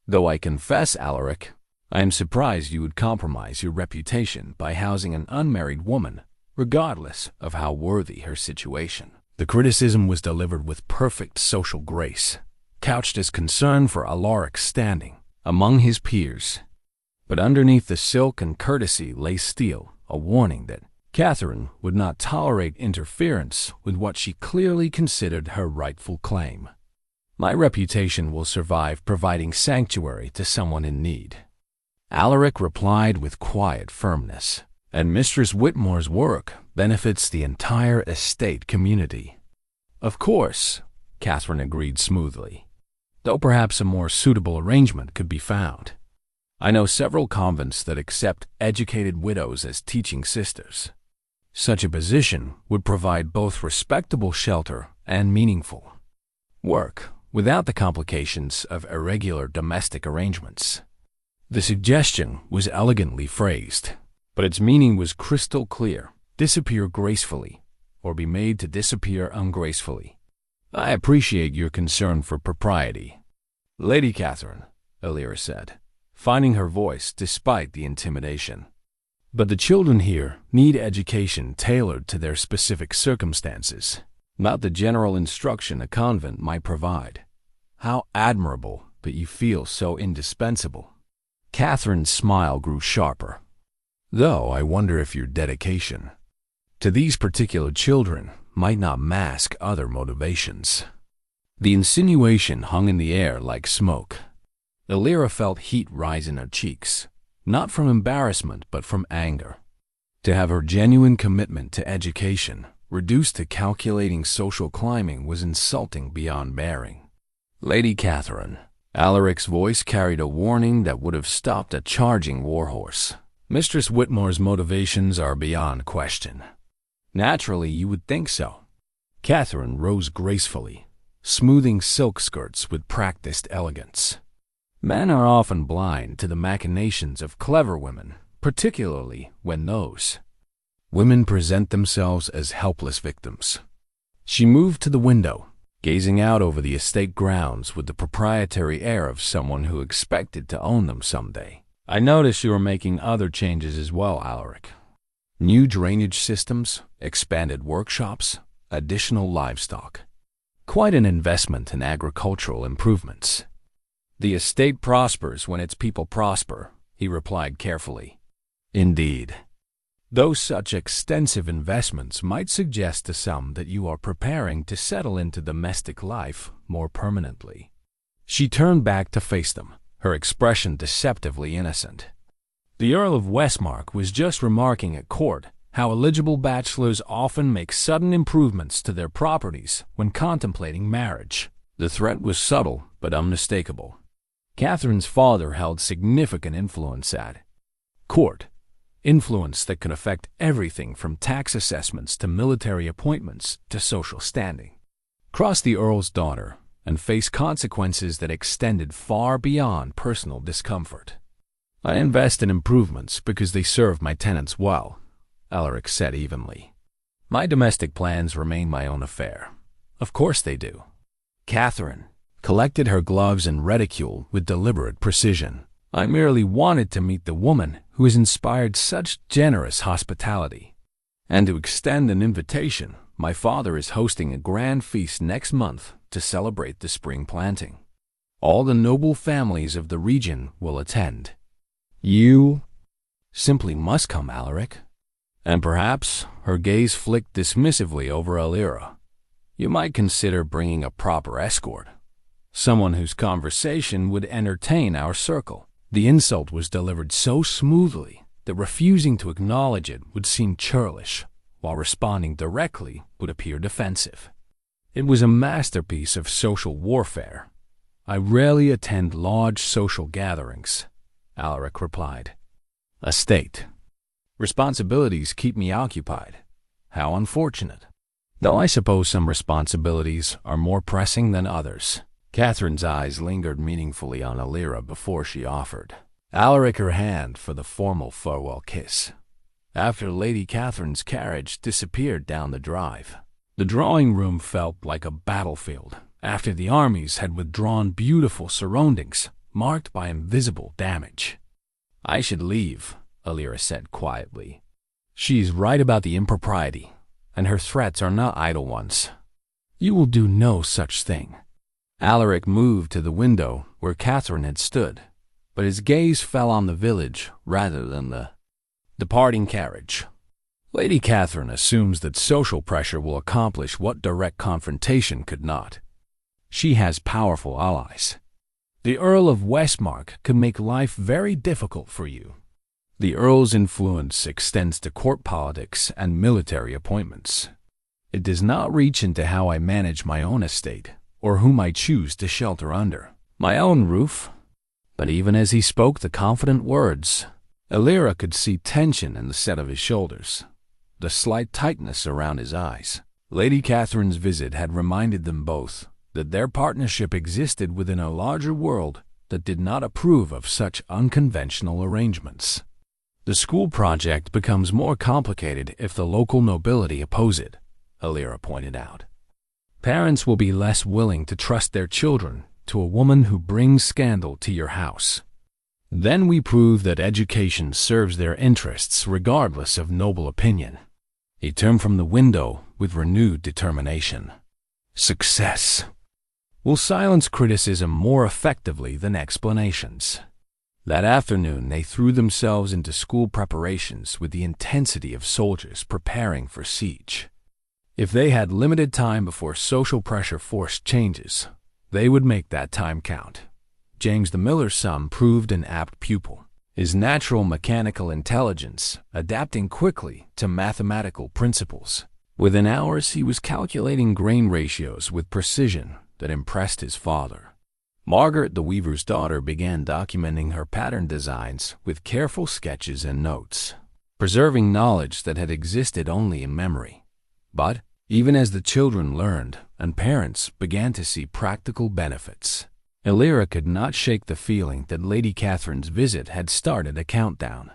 Though I confess, Alaric, I am surprised you would compromise your reputation by housing an unmarried woman, regardless of how worthy her situation. The criticism was delivered with perfect social grace, couched as concern for Alaric's standing among his peers. But underneath the silk and courtesy lay steel, a warning that Catherine would not tolerate interference with what she clearly considered her rightful claim. My reputation will survive providing sanctuary to someone in need. Alaric replied with quiet firmness, and Mistress Whitmore's work benefits the entire estate community. Of course, Catherine agreed smoothly, though perhaps a more suitable arrangement could be found. I know several convents that accept educated widows as teaching sisters. Such a position would provide both respectable shelter and meaningful work without the complications of irregular domestic arrangements. The suggestion was elegantly phrased, but its meaning was crystal clear. Disappear gracefully, or be made to disappear ungracefully. I appreciate your concern for propriety. Lady Catherine, Elira said, finding her voice despite the intimidation. But the children here need education tailored to their specific circumstances, not the general instruction a convent might provide. How admirable that you feel so indispensable. Catherine's smile grew sharper. Though I wonder if your dedication to these particular children might not mask other motivations. The insinuation hung in the air like smoke. Elira felt heat rise in her cheeks, not from embarrassment but from anger. To have her genuine commitment to education reduced to calculating social climbing was insulting beyond bearing. Lady Catherine, Alaric's voice carried a warning that would have stopped a charging warhorse. Mistress Whitmore's motivations are beyond question. Naturally, you would think so. Catherine rose gracefully, smoothing silk skirts with practiced elegance. Men are often blind to the machinations of clever women, particularly when those women present themselves as helpless victims. She moved to the window, gazing out over the estate grounds with the proprietary air of someone who expected to own them someday. I notice you are making other changes as well, Alaric. New drainage systems, expanded workshops, additional livestock. Quite an investment in agricultural improvements. The estate prospers when its people prosper, he replied carefully. Indeed. Though such extensive investments might suggest to some that you are preparing to settle into domestic life more permanently. She turned back to face them, her expression deceptively innocent. The Earl of Westmark was just remarking at court how eligible bachelors often make sudden improvements to their properties when contemplating marriage. The threat was subtle but unmistakable. Catherine's father held significant influence at court, influence that could affect everything from tax assessments to military appointments to social standing. Cross the Earl's daughter and face consequences that extended far beyond personal discomfort. I invest in improvements because they serve my tenants well, Alaric said evenly. My domestic plans remain my own affair. Of course they do. Catherine collected her gloves and reticule with deliberate precision. I merely wanted to meet the woman who has inspired such generous hospitality. And to extend an invitation, my father is hosting a grand feast next month to celebrate the spring planting. All the noble families of the region will attend. You simply must come, Alaric. And perhaps, her gaze flicked dismissively over Elira, you might consider bringing a proper escort. Someone whose conversation would entertain our circle. The insult was delivered so smoothly that refusing to acknowledge it would seem churlish, while responding directly would appear defensive. It was a masterpiece of social warfare. I rarely attend large social gatherings, Alaric replied. A state. Responsibilities keep me occupied. How unfortunate. Though I suppose some responsibilities are more pressing than others. Catherine's eyes lingered meaningfully on Elira before she offered Alaric her hand for the formal farewell kiss. After Lady Catherine's carriage disappeared down the drive, the drawing room felt like a battlefield after the armies had withdrawn. Beautiful surroundings marked by invisible damage. I should leave, Elira said quietly. She's right about the impropriety, and her threats are not idle ones. You will do no such thing. Alaric moved to the window where Catherine had stood, but his gaze fell on the village rather than the departing carriage. Lady Catherine assumes that social pressure will accomplish what direct confrontation could not. She has powerful allies. The Earl of Westmark could make life very difficult for you. The Earl's influence extends to court politics and military appointments. It does not reach into how I manage my own estate, or whom I choose to shelter under my own roof. But even as he spoke the confident words, Elira could see tension in the set of his shoulders, the slight tightness around his eyes. Lady Catherine's visit had reminded them both that their partnership existed within a larger world that did not approve of such unconventional arrangements. The school project becomes more complicated if the local nobility oppose it, Elira pointed out. Parents will be less willing to trust their children to a woman who brings scandal to your house. Then we prove that education serves their interests regardless of noble opinion. He turned from the window with renewed determination. Success will silence criticism more effectively than explanations. That afternoon they threw themselves into school preparations with the intensity of soldiers preparing for siege. If they had limited time before social pressure forced changes, they would make that time count. James the miller's son proved an apt pupil, his natural mechanical intelligence adapting quickly to mathematical principles. Within hours he was calculating grain ratios with precision that impressed his father. Margaret, the weaver's daughter, began documenting her pattern designs with careful sketches and notes, preserving knowledge that had existed only in memory. But even as the children learned and parents began to see practical benefits, Elira could not shake the feeling that Lady Catherine's visit had started a countdown.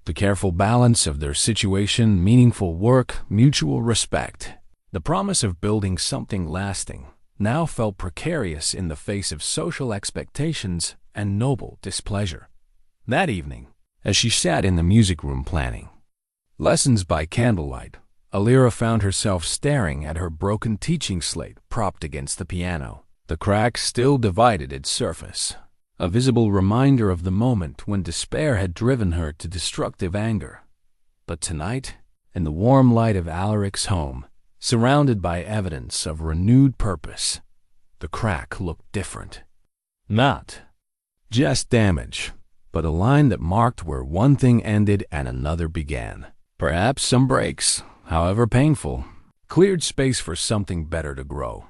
The careful balance of their situation, meaningful work, mutual respect, the promise of building something lasting, now felt precarious in the face of social expectations and noble displeasure. That evening, as she sat in the music room planning lessons by candlelight, Elira found herself staring at her broken teaching slate propped against the piano. The crack still divided its surface, a visible reminder of the moment when despair had driven her to destructive anger. But tonight, in the warm light of Alaric's home, surrounded by evidence of renewed purpose, the crack looked different. Not just damage, but a line that marked where one thing ended and another began. Perhaps some breaks, however painful, cleared space for something better to grow.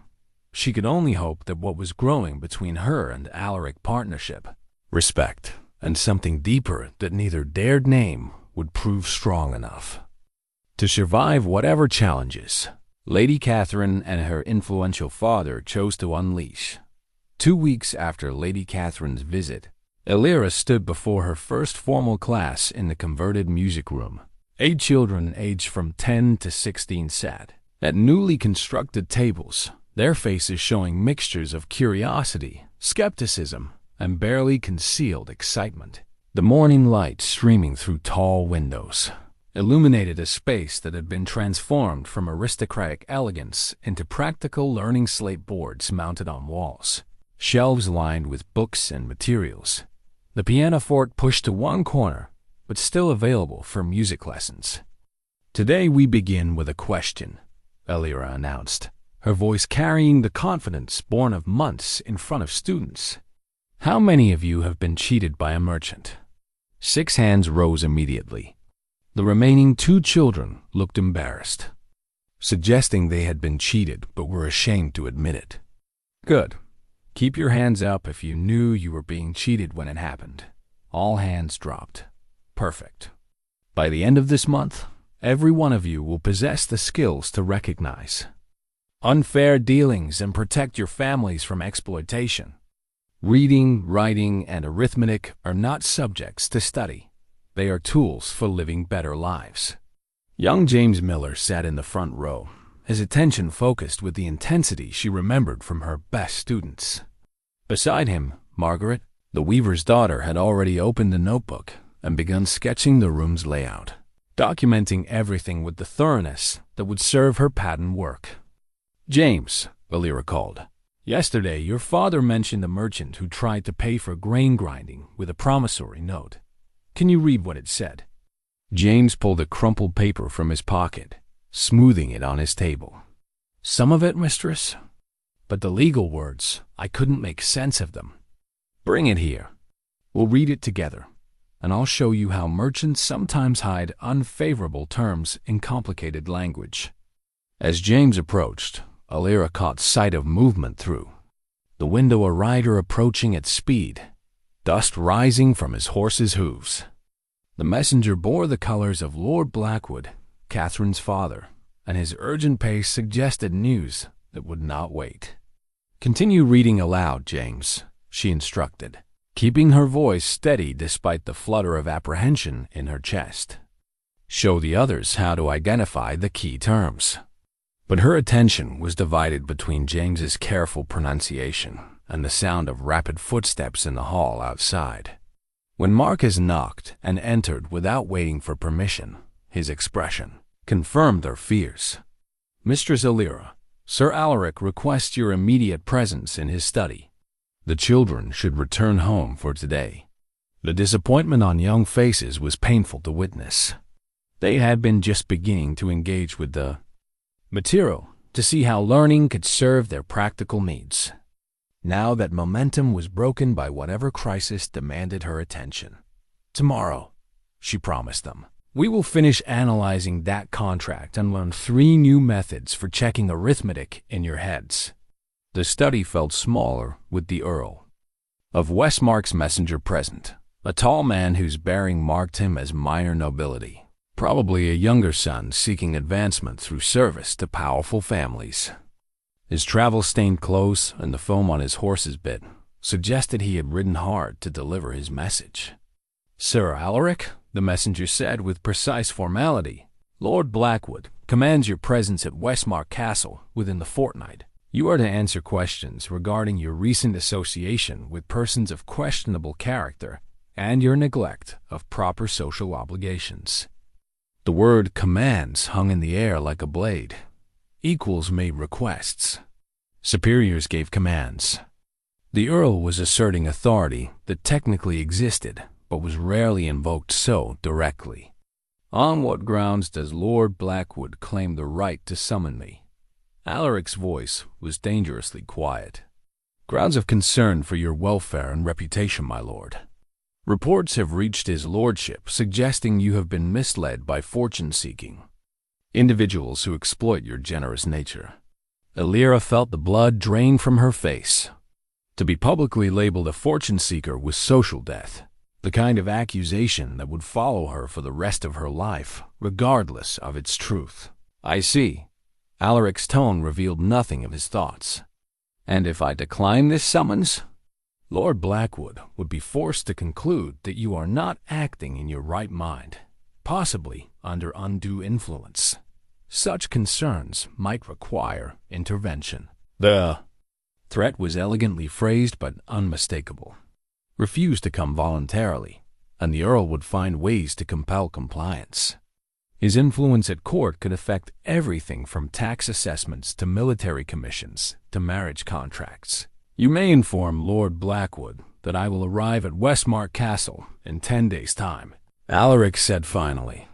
She could only hope that what was growing between her and Alaric partnership, respect, and something deeper that neither dared name, would prove strong enough to survive whatever challenges Lady Catherine and her influential father chose to unleash. 2 weeks after Lady Catherine's visit, Elira stood before her first formal class in the converted music room. 8 children aged from 10 to 16 sat at newly constructed tables, their faces showing mixtures of curiosity, skepticism, and barely concealed excitement. The morning light streaming through tall windows illuminated a space that had been transformed from aristocratic elegance into practical learning slate boards mounted on walls, shelves lined with books and materials. The pianoforte pushed to one corner, but still available for music lessons. Today we begin with a question, Elira announced, her voice carrying the confidence born of months in front of students. How many of you have been cheated by a merchant? 6 hands rose immediately. The remaining 2 children looked embarrassed. suggesting they had been cheated but were ashamed to admit it. Good. Keep your hands up if you knew you were being cheated when it happened. All hands dropped. Perfect. By the end of this month, every one of you will possess the skills to recognize unfair dealings and protect your families from exploitation. Reading, writing, and arithmetic are not subjects to study. They are tools for living better lives. Young James Miller sat in the front row, his attention focused with the intensity she remembered from her best students. Beside him, Margaret, the weaver's daughter, had already opened the notebook and begun sketching the room's layout, documenting everything with the thoroughness that would serve her pattern work. "James," Elira called, "yesterday your father mentioned a merchant who tried to pay for grain grinding with a promissory note. Can you read what it said?" James pulled a crumpled paper from his pocket, smoothing it on his table. "Some of it, mistress. But the legal words, I couldn't make sense of them." "Bring it here. We'll read it together, and I'll show you how merchants sometimes hide unfavorable terms in complicated language." As James approached, Elira caught sight of movement through the window, a rider approaching at speed, dust rising from his horse's hooves. The messenger bore the colors of Lord Blackwood, Catherine's father, and his urgent pace suggested news that would not wait. "Continue reading aloud, James," she instructed, keeping her voice steady despite the flutter of apprehension in her chest. "Show the others how to identify the key terms." But her attention was divided between James's careful pronunciation and the sound of rapid footsteps in the hall outside. When Marcus knocked and entered without waiting for permission, his expression confirmed their fears. "Mistress Elira, Sir Alaric requests your immediate presence in his study. The children should return home for today." The disappointment on young faces was painful to witness. They had been just beginning to engage with the material to see how learning could serve their practical needs. Now that momentum was broken by whatever crisis demanded her attention. "Tomorrow," she promised them, "we will finish analyzing that contract and learn 3 new methods for checking arithmetic in your heads." The study felt smaller with the Earl of Westmark's messenger present, a tall man whose bearing marked him as minor nobility, probably a younger son seeking advancement through service to powerful families. His travel-stained clothes and the foam on his horse's bit suggested he had ridden hard to deliver his message. "Sir Alaric," the messenger said with precise formality, "Lord Blackwood commands your presence at Westmark Castle within the fortnight. You are to answer questions regarding your recent association with persons of questionable character and your neglect of proper social obligations." The word "commands" hung in the air like a blade. Equals made requests. Superiors gave commands. The Earl was asserting authority that technically existed, but was rarely invoked so directly. "On what grounds does Lord Blackwood claim the right to summon me?" Alaric's voice was dangerously quiet. "Grounds of concern for your welfare and reputation, my lord. Reports have reached his lordship suggesting you have been misled by fortune-seeking individuals who exploit your generous nature." Elira felt the blood drain from her face. To be publicly labeled a fortune-seeker was social death, the kind of accusation that would follow her for the rest of her life, regardless of its truth. "I see." Alaric's tone revealed nothing of his thoughts. "And if I decline this summons?" "Lord Blackwood would be forced to conclude that you are not acting in your right mind, possibly under undue influence. Such concerns might require intervention." The threat was elegantly phrased but unmistakable. Refuse to come voluntarily, and the Earl would find ways to compel compliance. His influence at court could affect everything from tax assessments to military commissions to marriage contracts. "You may inform Lord Blackwood that I will arrive at Westmark Castle in 10 days' time," Alaric said finally.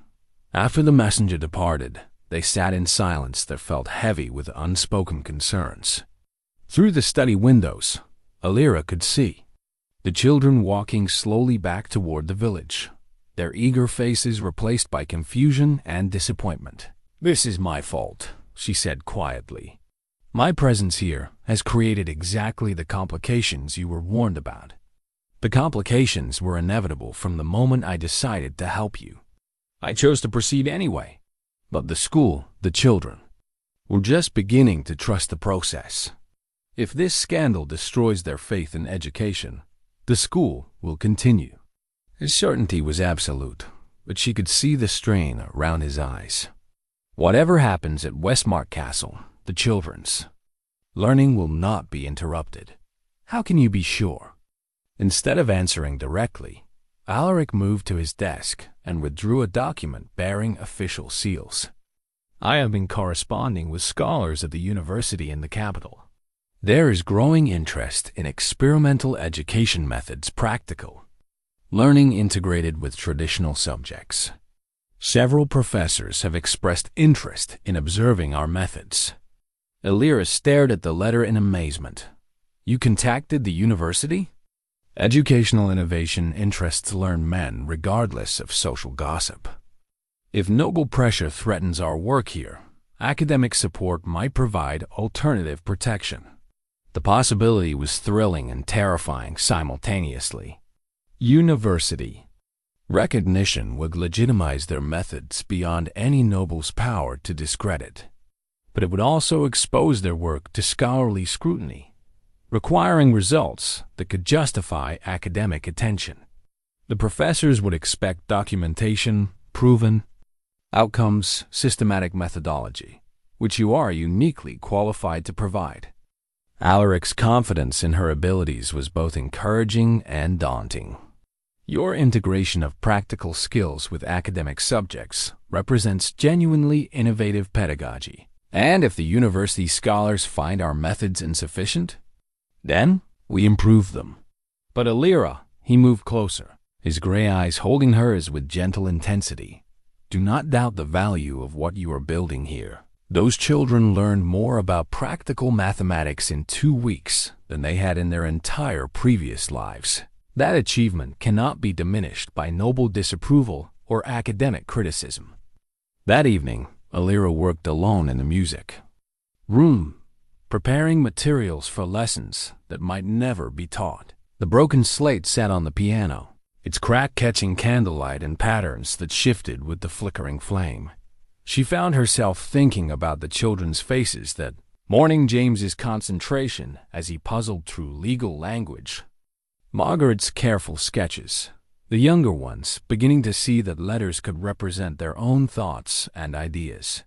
After the messenger departed, they sat in silence that felt heavy with unspoken concerns. Through the study windows, Elira could see the children walking slowly back toward the village, their eager faces replaced by confusion and disappointment. "This is my fault," she said quietly. My presence here has created exactly the complications you were warned about. The complications were inevitable from the moment I decided to help you. I chose to proceed anyway. But the school, the children, were just beginning to trust the process. If this scandal destroys their faith in education, the school will continue. His certainty was absolute, but she could see the strain around his eyes. Whatever happens at Westmark Castle, the children's learning will not be interrupted. How can you be sure? Instead of answering directly, Alaric moved to his desk and withdrew a document bearing official seals. I have been corresponding with scholars at the university in the capital. There is growing interest in experimental education methods, practical learning integrated with traditional subjects. Several professors have expressed interest in observing our methods. Elira stared at the letter in amazement. You contacted the university? Educational innovation interests learned men regardless of social gossip. If noble pressure threatens our work here, academic support might provide alternative protection. The possibility was thrilling and terrifying simultaneously. University recognition would legitimize their methods beyond any noble's power to discredit, but it would also expose their work to scholarly scrutiny, requiring results that could justify academic attention. The professors would expect documentation, proven outcomes, systematic methodology, which you are uniquely qualified to provide. Alaric's confidence in her abilities was both encouraging and daunting. Your integration of practical skills with academic subjects represents genuinely innovative pedagogy. And if the university scholars find our methods insufficient, then we improve them. But Elira, he moved closer, his gray eyes holding hers with gentle intensity. Do not doubt the value of what you are building here. Those children learned more about practical mathematics in 2 weeks than they had in their entire previous lives. That achievement cannot be diminished by noble disapproval or academic criticism. That evening, Elira worked alone in the music room, preparing materials for lessons that might never be taught. The broken slate sat on the piano, its crack catching candlelight in patterns that shifted with the flickering flame. She found herself thinking about the children's faces that morning, James's concentration as he puzzled through legal language, Margaret's careful sketches, the younger ones beginning to see that letters could represent their own thoughts and ideas.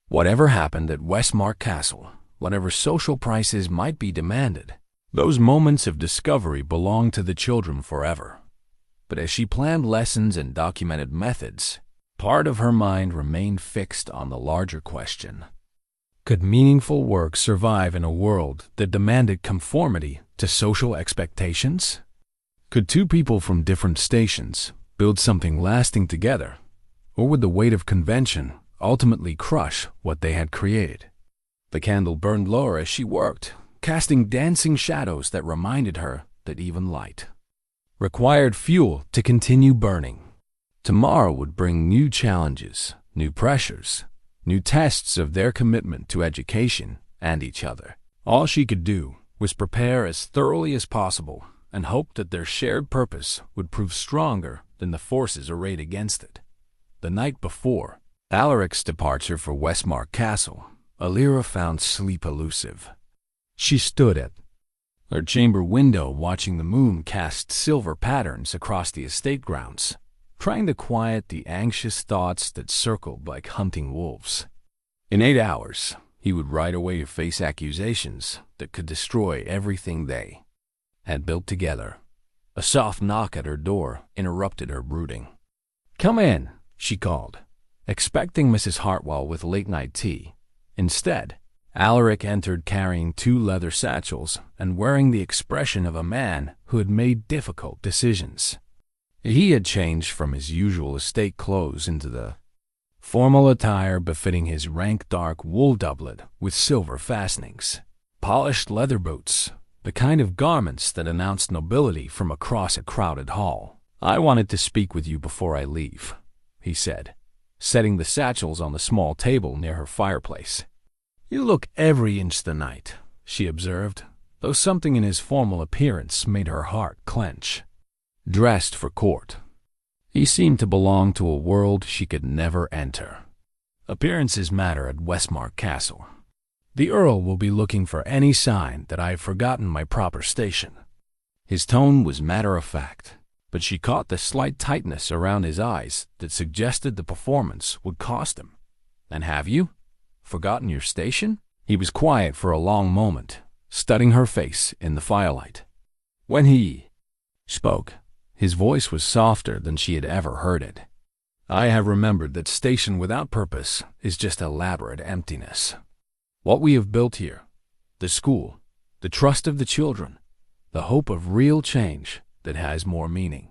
Whatever happened at Westmark Castle, whatever social prices might be demanded, those moments of discovery belonged to the children forever. But as she planned lessons and documented methods, part of her mind remained fixed on the larger question. Could meaningful work survive in a world that demanded conformity to social expectations? Could two people from different stations build something lasting together, or would the weight of convention ultimately crush what they had created? The candle burned lower as she worked, casting dancing shadows that reminded her that even light required fuel to continue burning. Tomorrow would bring new challenges, new pressures, new tests of their commitment to education and each other. All she could do was prepare as thoroughly as possible and hope that their shared purpose would prove stronger than the forces arrayed against it. The night before Alaric's departure for Westmark Castle, Elira found sleep elusive. She stood at her chamber window watching the moon cast silver patterns across the estate grounds, trying to quiet the anxious thoughts that circled like hunting wolves. In 8 hours, he would ride away to face accusations that could destroy everything they had built together. A soft knock at her door interrupted her brooding. "Come in," she called, expecting Mrs. Hartwell with late-night tea. Instead, Alaric entered carrying 2 leather satchels and wearing the expression of a man who had made difficult decisions. He had changed from his usual estate clothes into the formal attire befitting his rank dark wool doublet with silver fastenings, polished leather boots, the kind of garments that announced nobility from across a crowded hall. "I wanted to speak with you before I leave," he said, setting the satchels on the small table near her fireplace. "You look every inch the knight," she observed, though something in his formal appearance made her heart clench. Dressed for court, he seemed to belong to a world she could never enter. "Appearances matter at Westmark Castle. The Earl will be looking for any sign that I have forgotten my proper station." His tone was matter-of-fact, but she caught the slight tightness around his eyes that suggested the performance would cost him. "And have you forgotten your station?" He was quiet for a long moment, studying her face in the firelight. When he spoke, his voice was softer than she had ever heard it. "I have remembered that station without purpose is just elaborate emptiness. What we have built here, the school, the trust of the children, the hope of real change that has more meaning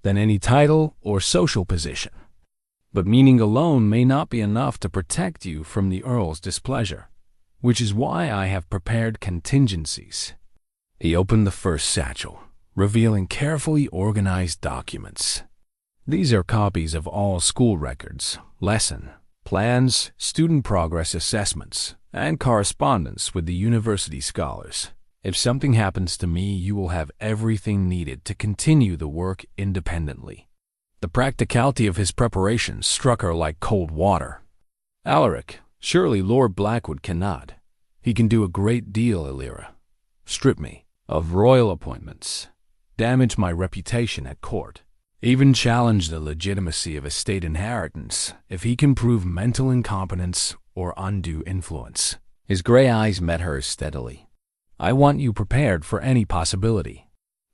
than any title or social position. But meaning alone may not be enough to protect you from the Earl's displeasure, which is why I have prepared contingencies." He opened the first satchel, revealing carefully organized documents. "These are copies of all school records, lesson plans, student progress assessments, and correspondence with the university scholars. If something happens to me, you will have everything needed to continue the work independently." The practicality of his preparations struck her like cold water. "Alaric, surely Lord Blackwood cannot. He can do a great deal, Elira. Strip me of royal appointments, damage my reputation at court, even challenge the legitimacy of estate inheritance if he can prove mental incompetence or undue influence." His gray eyes met hers steadily. "I want you prepared for any possibility."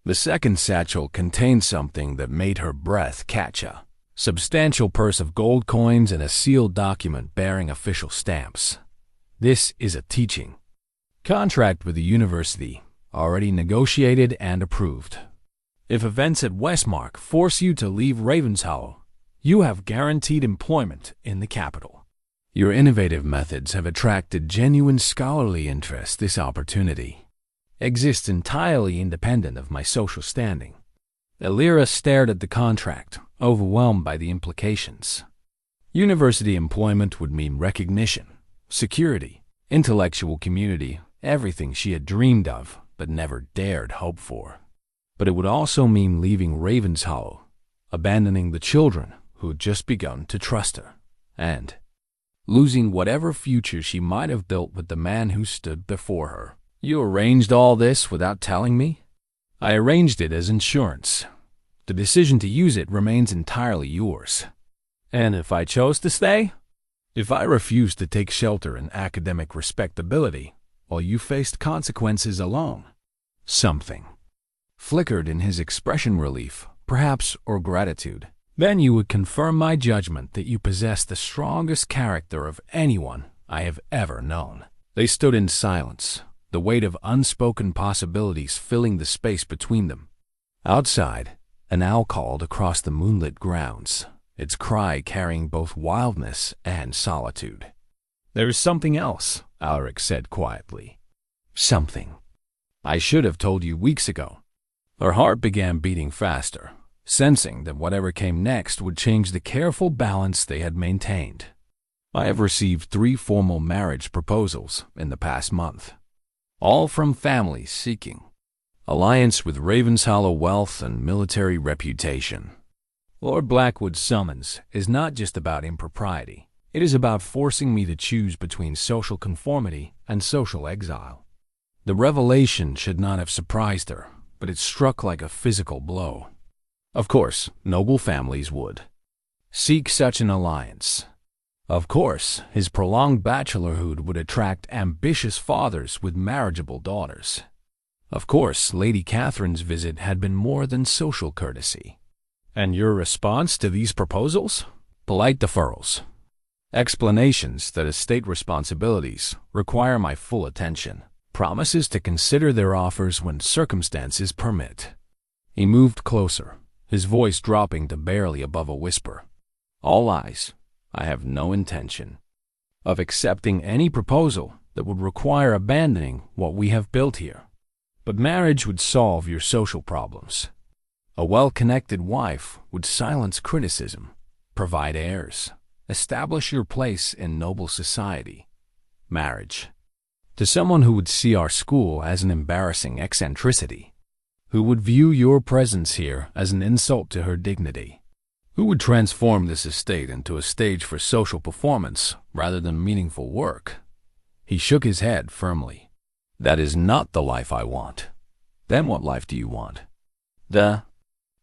The second satchel contained something that made her breath catch a substantial purse of gold coins and a sealed document bearing official stamps. "This is a teaching contract with the university, already negotiated and approved. If events at Westmark force you to leave Ravenshollow, you have guaranteed employment in the capital. Your innovative methods have attracted genuine scholarly interest. This opportunity exists entirely independent of my social standing." Elira stared at the contract, overwhelmed by the implications. University employment would mean recognition, security, intellectual community, everything she had dreamed of but never dared hope for. But it would also mean leaving Ravenshollow, abandoning the children who had just begun to trust her, and losing whatever future she might have built with the man who stood before her. "You arranged all this without telling me?" "I arranged it as insurance. The decision to use it remains entirely yours." "And if I chose to stay?" "If I refused to take shelter in academic respectability while you faced consequences alone?" Something flickered in his expression, relief, perhaps, or gratitude. "Then you would confirm my judgment that you possess the strongest character of anyone I have ever known." They stood in silence, the weight of unspoken possibilities filling the space between them. Outside, an owl called across the moonlit grounds, its cry carrying both wildness and solitude. "There is something else," Alaric said quietly. "Something I should have told you weeks ago." Her heart began beating faster, sensing that whatever came next would change the careful balance they had maintained. "I have received 3 formal marriage proposals in the past month, all from families seeking alliance with Ravenshollow wealth and military reputation. Lord Blackwood's summons is not just about impropriety. It is about forcing me to choose between social conformity and social exile." The revelation should not have surprised her, but it struck like a physical blow. Of course, noble families would seek such an alliance. Of course, his prolonged bachelorhood would attract ambitious fathers with marriageable daughters. Of course, Lady Catherine's visit had been more than social courtesy. "And your response to these proposals?" "Polite deferrals. Explanations that estate responsibilities require my full attention. Promises to consider their offers when circumstances permit." He moved closer, his voice dropping to barely above a whisper. "All eyes. I have no intention of accepting any proposal that would require abandoning what we have built here. But marriage would solve your social problems. A well-connected wife would silence criticism, provide heirs, establish your place in noble society. marriage. To someone who would see our school as an embarrassing eccentricity, who would view your presence here as an insult to her dignity, who would transform this estate into a stage for social performance rather than meaningful work. He shook his head firmly. That is not the life I want. Then what life do you want? The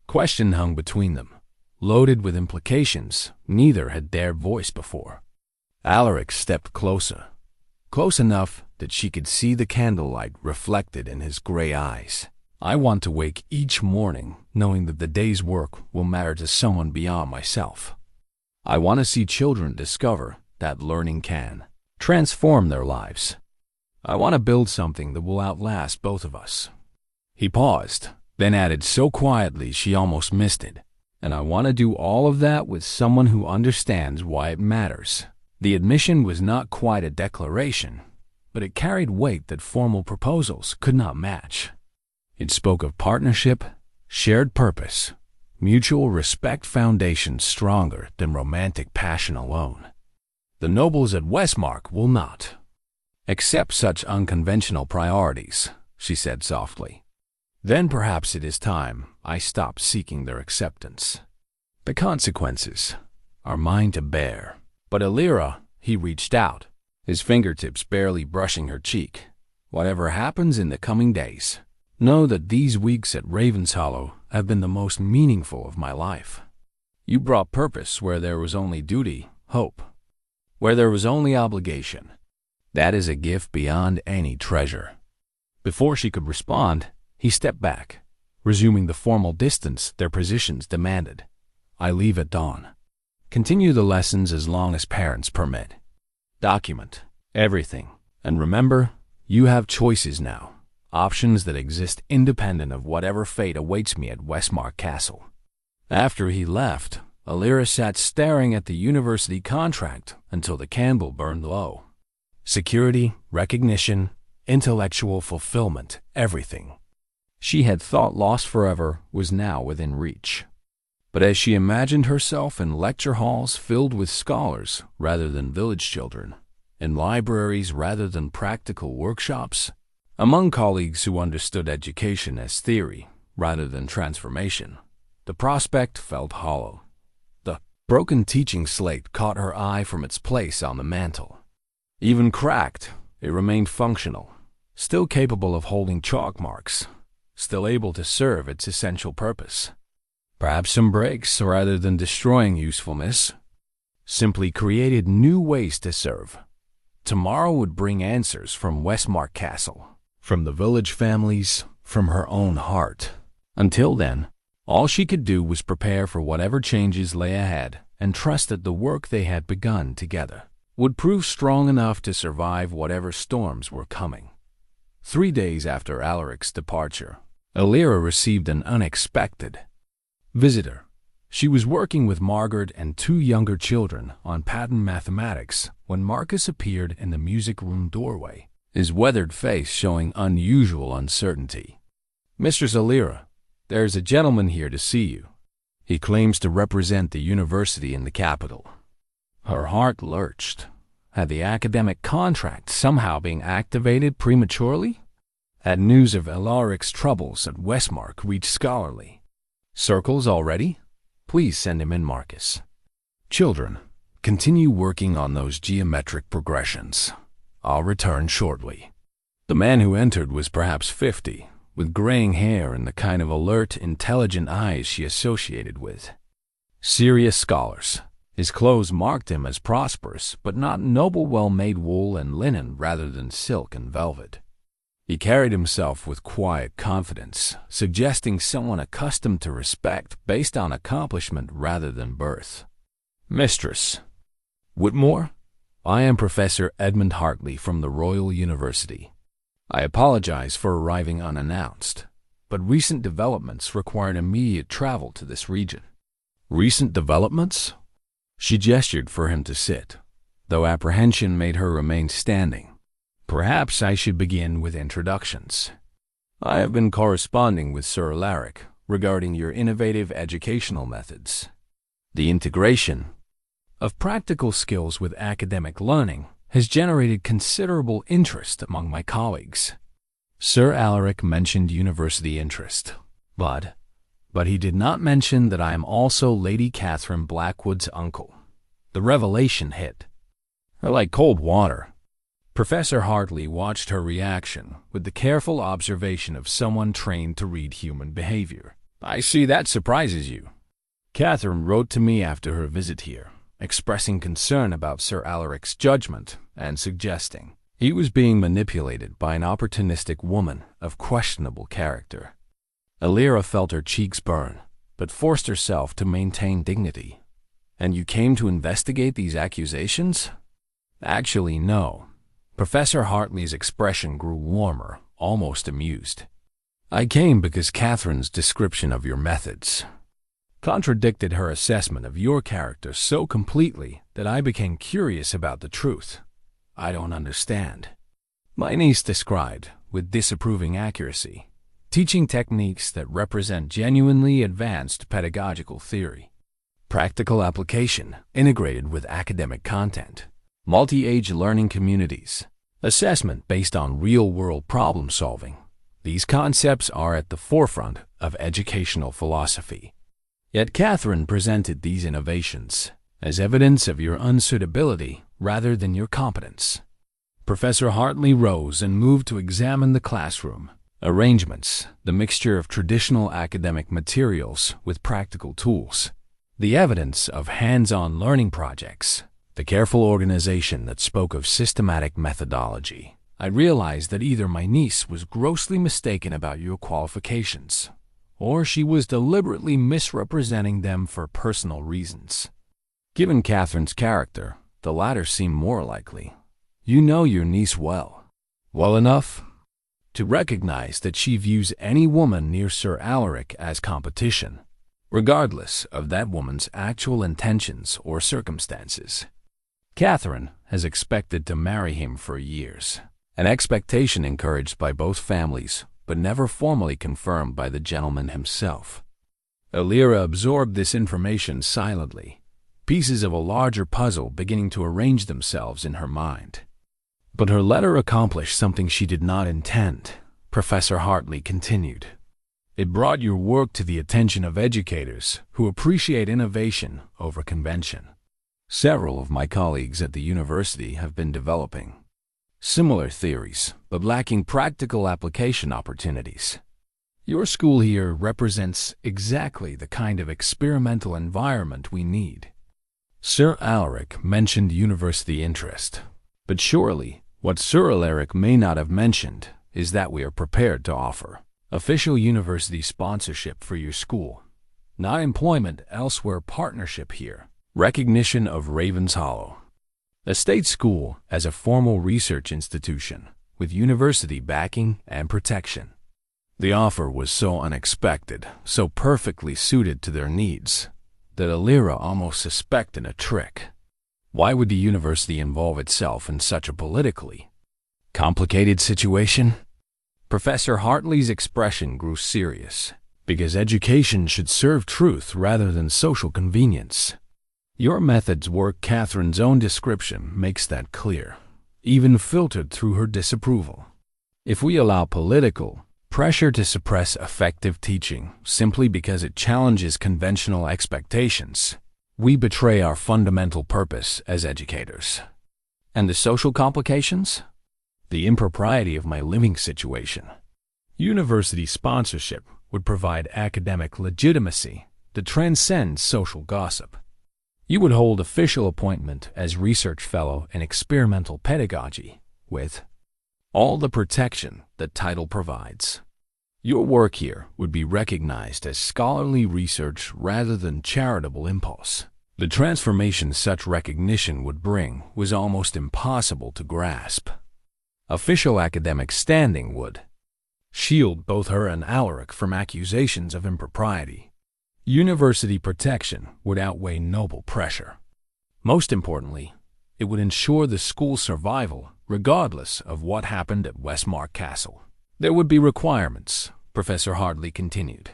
question hung between them, loaded with implications neither had dared voice before. Alaric stepped closer, close enough that she could see the candlelight reflected in his gray eyes. I want to wake each morning knowing that the day's work will matter to someone beyond myself. I want to see children discover that learning can transform their lives. I want to build something that will outlast both of us. He paused, then added so quietly she almost missed it. And I want to do all of that with someone who understands why it matters. The admission was not quite a declaration, but it carried weight that formal proposals could not match. It spoke of partnership, shared purpose, mutual respect foundations stronger than romantic passion alone. The nobles at Westmark will not accept such unconventional priorities, she said softly. Then perhaps it is time I stopped seeking their acceptance. The consequences are mine to bear. But Elira, he reached out, his fingertips barely brushing her cheek. Whatever happens in the coming days, know that these weeks at Ravenshollow have been the most meaningful of my life. You brought purpose where there was only duty, hope, where there was only obligation. That is a gift beyond any treasure. Before she could respond, he stepped back, resuming the formal distance their positions demanded. I leave at dawn. Continue the lessons as long as parents permit. Document everything. And remember, you have choices now, options that exist independent of whatever fate awaits me at Westmark Castle. After he left, Elira sat staring at the university contract until the candle burned low. Security, recognition, intellectual fulfillment, everything she had thought lost forever was now within reach. But as she imagined herself in lecture halls filled with scholars rather than village children, in libraries rather than practical workshops, among colleagues who understood education as theory rather than transformation, the prospect felt hollow. The broken teaching slate caught her eye from its place on the mantel. Even cracked, it remained functional, still capable of holding chalk marks, still able to serve its essential purpose. Perhaps some breaks, rather than destroying usefulness, simply created new ways to serve. Tomorrow would bring answers from Westmark Castle, from the village families, from her own heart. Until then, all she could do was prepare for whatever changes lay ahead and trust that the work they had begun together would prove strong enough to survive whatever storms were coming. 3 days after Alaric's departure, Elira received an unexpected visitor. She was working with Margaret and 2 younger children on pattern mathematics when Marcus appeared in the music room doorway, his weathered face showing unusual uncertainty. Mistress Elira, there is a gentleman here to see you. He claims to represent the university in the capital. Her heart lurched. Had the academic contract somehow been activated prematurely? Had news of Alaric's troubles at Westmark reached scholarly circles already? Please send him in, Marcus. Children, continue working on those geometric progressions. I'll return shortly. The man who entered was perhaps 50, with graying hair and the kind of alert, intelligent eyes she associated with serious scholars. His clothes marked him as prosperous, but not noble, well-made wool and linen rather than silk and velvet. He carried himself with quiet confidence, suggesting someone accustomed to respect based on accomplishment rather than birth. Mistress Whitmore, I am Professor Edmund Hartley from the Royal University. I apologize for arriving unannounced, but recent developments required immediate travel to this region. Recent developments? She gestured for him to sit, though apprehension made her remain standing. Perhaps I should begin with introductions. I have been corresponding with Sir Alaric regarding your innovative educational methods. The integration of practical skills with academic learning has generated considerable interest among my colleagues. Sir Alaric mentioned university interest, but he did not mention that I am also Lady Catherine Blackwood's uncle. The revelation hit her like cold water. Professor Hartley watched her reaction with the careful observation of someone trained to read human behavior. "I see that surprises you." Catherine wrote to me after her visit here, expressing concern about Sir Alaric's judgment and suggesting he was being manipulated by an opportunistic woman of questionable character. Elira felt her cheeks burn, but forced herself to maintain dignity. "And you came to investigate these accusations?" "Actually, no." Professor Hartley's expression grew warmer, almost amused. "I came because Catherine's description of your methods contradicted her assessment of your character so completely that I became curious about the truth. I don't understand." My niece described, with disapproving accuracy, teaching techniques that represent genuinely advanced pedagogical theory, practical application integrated with academic content, multi-age learning communities, assessment based on real-world problem-solving. These concepts are at the forefront of educational philosophy. Yet Catherine presented these innovations as evidence of your unsuitability rather than your competence. Professor Hartley rose and moved to examine the classroom arrangements, the mixture of traditional academic materials with practical tools, the evidence of hands-on learning projects, the careful organization that spoke of systematic methodology. I realized that either my niece was grossly mistaken about your qualifications, or she was deliberately misrepresenting them for personal reasons. Given Catherine's character, the latter seemed more likely. You know your niece well enough to recognize that she views any woman near Sir Alaric as competition, regardless of that woman's actual intentions or circumstances. Catherine has expected to marry him for years, an expectation encouraged by both families, but never formally confirmed by the gentleman himself. Elira absorbed this information silently, pieces of a larger puzzle beginning to arrange themselves in her mind. But her letter accomplished something she did not intend, Professor Hartley continued. It brought your work to the attention of educators who appreciate innovation over convention. Several of my colleagues at the university have been developing similar theories, but lacking practical application opportunities. Your school here represents exactly the kind of experimental environment we need. Sir Alaric mentioned university interest, but surely what Sir Alaric may not have mentioned is that we are prepared to offer official university sponsorship for your school, not employment elsewhere partnership here, recognition of Ravens Hollow, a state school as a formal research institution with university backing and protection. The offer was so unexpected, so perfectly suited to their needs, that Elira almost suspected a trick. Why would the university involve itself in such a politically complicated situation? Professor Hartley's expression grew serious, because education should serve truth rather than social convenience. Your methods work. Catherine's own description makes that clear, even filtered through her disapproval. If we allow political pressure to suppress effective teaching simply because it challenges conventional expectations, we betray our fundamental purpose as educators. And the social complications? The impropriety of my living situation. University sponsorship would provide academic legitimacy that transcends social gossip. You would hold official appointment as research fellow in experimental pedagogy with all the protection that title provides. Your work here would be recognized as scholarly research rather than charitable impulse. The transformation such recognition would bring was almost impossible to grasp. Official academic standing would shield both her and Alaric from accusations of impropriety. University protection would outweigh noble pressure. Most importantly, it would ensure the school's survival regardless of what happened at Westmark Castle. There would be requirements, Professor Hartley continued.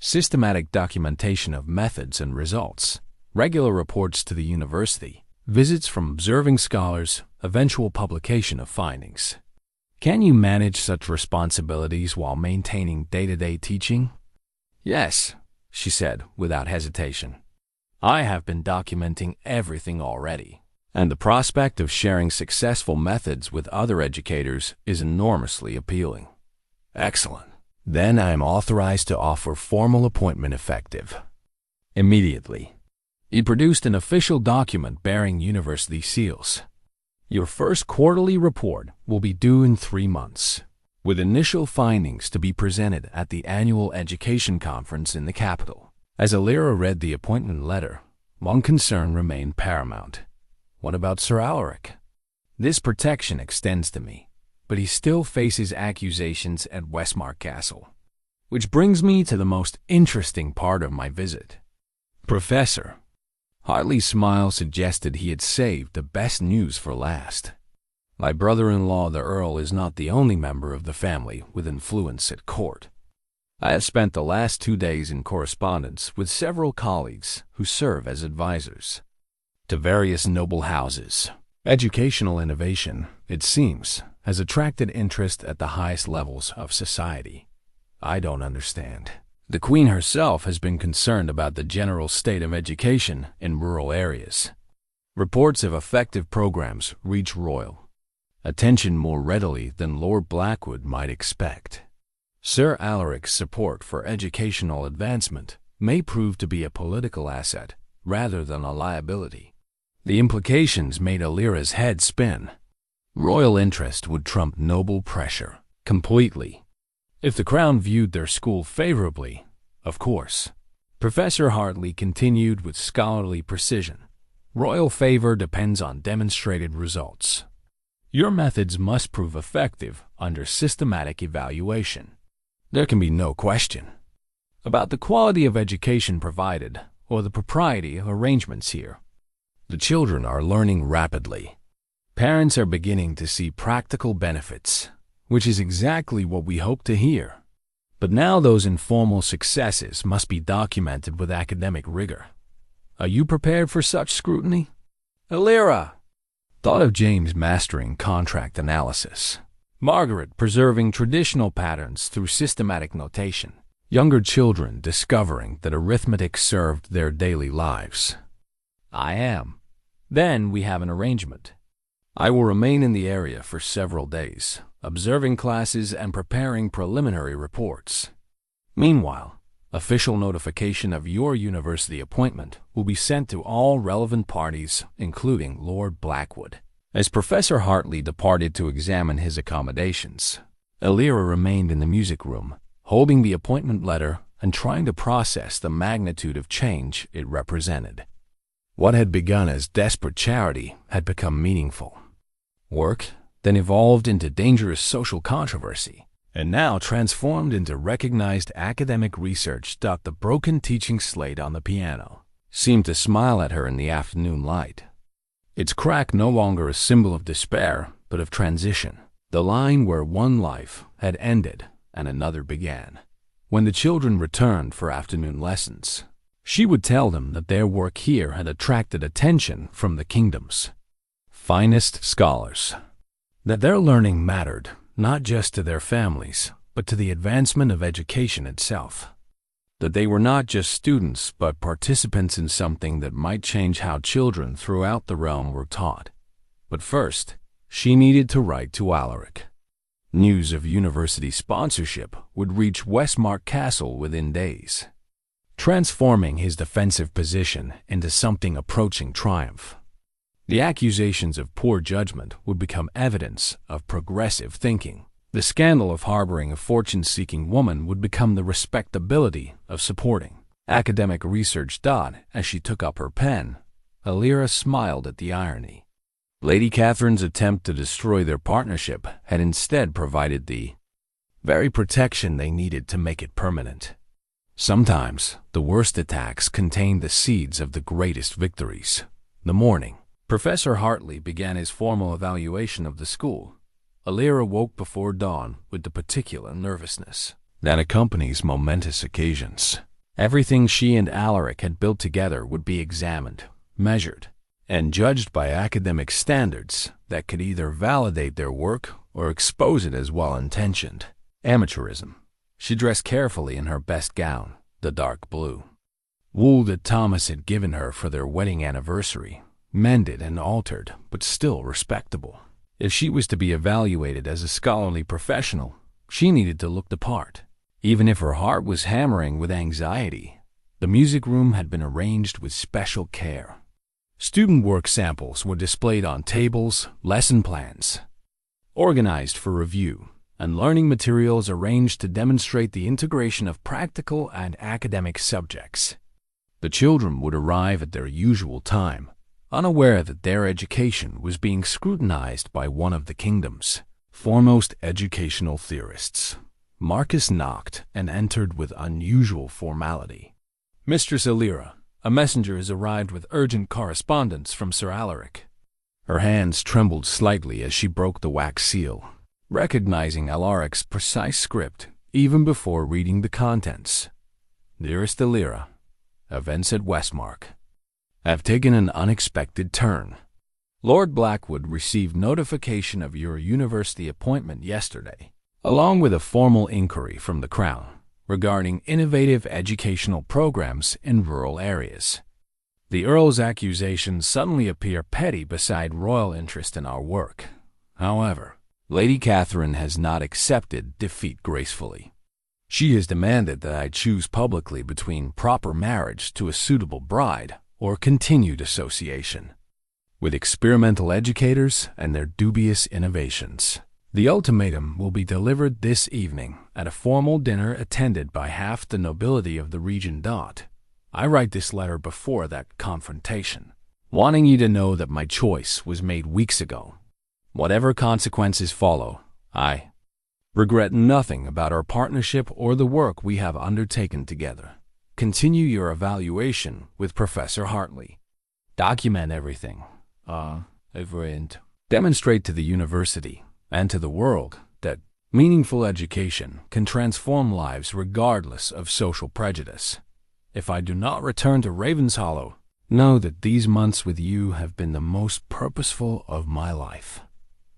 Systematic documentation of methods and results, regular reports to the university, visits from observing scholars, eventual publication of findings. Can you manage such responsibilities while maintaining day-to-day teaching? Yes, she said without hesitation. I have been documenting everything already, and the prospect of sharing successful methods with other educators is enormously appealing. Excellent. Then I am authorized to offer formal appointment effective immediately. He produced an official document bearing university seals. Your first quarterly report will be due in 3 months, with initial findings to be presented at the annual education conference in the capital. As Elira read the appointment letter, one concern remained paramount. What about Sir Alaric? This protection extends to me, but he still faces accusations at Westmark Castle. Which brings me to the most interesting part of my visit. Professor Hartley's smile suggested he had saved the best news for last. My brother-in-law, the Earl, is not the only member of the family with influence at court. I have spent the last 2 days in correspondence with several colleagues who serve as advisors to various noble houses. Educational innovation, it seems, has attracted interest at the highest levels of society. I don't understand. The Queen herself has been concerned about the general state of education in rural areas. Reports of effective programs reach royal attention more readily than Lord Blackwood might expect. Sir Alaric's support for educational advancement may prove to be a political asset rather than a liability. The implications made Elira's head spin. Royal interest would trump noble pressure completely. If the Crown viewed their school favorably, of course. Professor Hartley continued with scholarly precision. Royal favor depends on demonstrated results. Your methods must prove effective under systematic evaluation. There can be no question about the quality of education provided or the propriety of arrangements here. The children are learning rapidly. Parents are beginning to see practical benefits, which is exactly what we hope to hear. But now those informal successes must be documented with academic rigor. Are you prepared for such scrutiny? Elira thought of James mastering contract analysis, Margaret preserving traditional patterns through systematic notation, younger children discovering that arithmetic served their daily lives. I am. Then we have an arrangement. I will remain in the area for several days, observing classes and preparing preliminary reports. Meanwhile, official notification of your university appointment will be sent to all relevant parties, including Lord Blackwood. As Professor Hartley departed to examine his accommodations, Elira remained in the music room, holding the appointment letter and trying to process the magnitude of change it represented. What had begun as desperate charity had become meaningful work, then evolved into dangerous social controversy, and now transformed into recognized academic research. The broken teaching slate on the piano seemed to smile at her in the afternoon light. Its crack no longer a symbol of despair, but of transition, the line where one life had ended and another began. When the children returned for afternoon lessons, she would tell them that their work here had attracted attention from the kingdom's finest scholars, that their learning mattered not just to their families, but to the advancement of education itself, that they were not just students but participants in something that might change how children throughout the realm were taught. But first, she needed to write to Alaric. News of university sponsorship would reach Westmark Castle within days, transforming his defensive position into something approaching triumph. The accusations of poor judgment would become evidence of progressive thinking. The scandal of harboring a fortune-seeking woman would become the respectability of supporting academic research. As she took up her pen, Elira smiled at the irony. Lady Catherine's attempt to destroy their partnership had instead provided the very protection they needed to make it permanent. Sometimes, the worst attacks contained the seeds of the greatest victories. The morning Professor Hartley began his formal evaluation of the school, Elira woke before dawn with the particular nervousness that accompanies momentous occasions. Everything she and Alaric had built together would be examined, measured, and judged by academic standards that could either validate their work or expose it as well-intentioned amateurism. She dressed carefully in her best gown, the dark blue wool that Thomas had given her for their wedding anniversary, mended and altered, but still respectable. If she was to be evaluated as a scholarly professional, she needed to look the part. Even if her heart was hammering with anxiety, the music room had been arranged with special care. Student work samples were displayed on tables, lesson plans organized for review, and learning materials arranged to demonstrate the integration of practical and academic subjects. The children would arrive at their usual time, unaware that their education was being scrutinized by one of the kingdom's foremost educational theorists. Marcus knocked and entered with unusual formality. "Mistress Elira, a messenger has arrived with urgent correspondence from Sir Alaric." Her hands trembled slightly as she broke the wax seal, recognizing Alaric's precise script even before reading the contents. "Dearest Elira, events at Westmark have taken an unexpected turn. Lord Blackwood received notification of your university appointment yesterday, along with a formal inquiry from the Crown regarding innovative educational programs in rural areas. The Earl's accusations suddenly appear petty beside royal interest in our work. However, Lady Catherine has not accepted defeat gracefully. She has demanded that I choose publicly between proper marriage to a suitable bride or continued association with experimental educators and their dubious innovations. The ultimatum will be delivered this evening at a formal dinner attended by half the nobility of the region. I write this letter before that confrontation, wanting you to know that my choice was made weeks ago. Whatever consequences follow, I regret nothing about our partnership or the work we have undertaken together. Continue your evaluation with Professor Hartley. Document everything. Demonstrate to the university and to the world that meaningful education can transform lives regardless of social prejudice. If I do not return to Ravenshollow, know that these months with you have been the most purposeful of my life.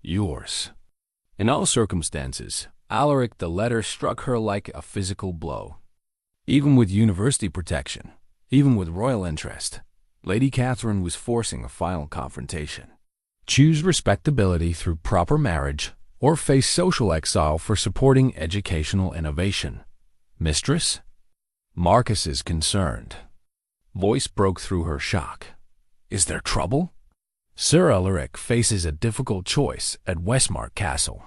Yours." In all circumstances, Alaric, the letter struck her like a physical blow. Even with university protection, even with royal interest, Lady Catherine was forcing a final confrontation. Choose respectability through proper marriage, or face social exile for supporting educational innovation. Mistress? Marcus is concerned. Voice broke through her shock. "Is there trouble?" Sir Alaric faces a difficult choice at Westmark Castle.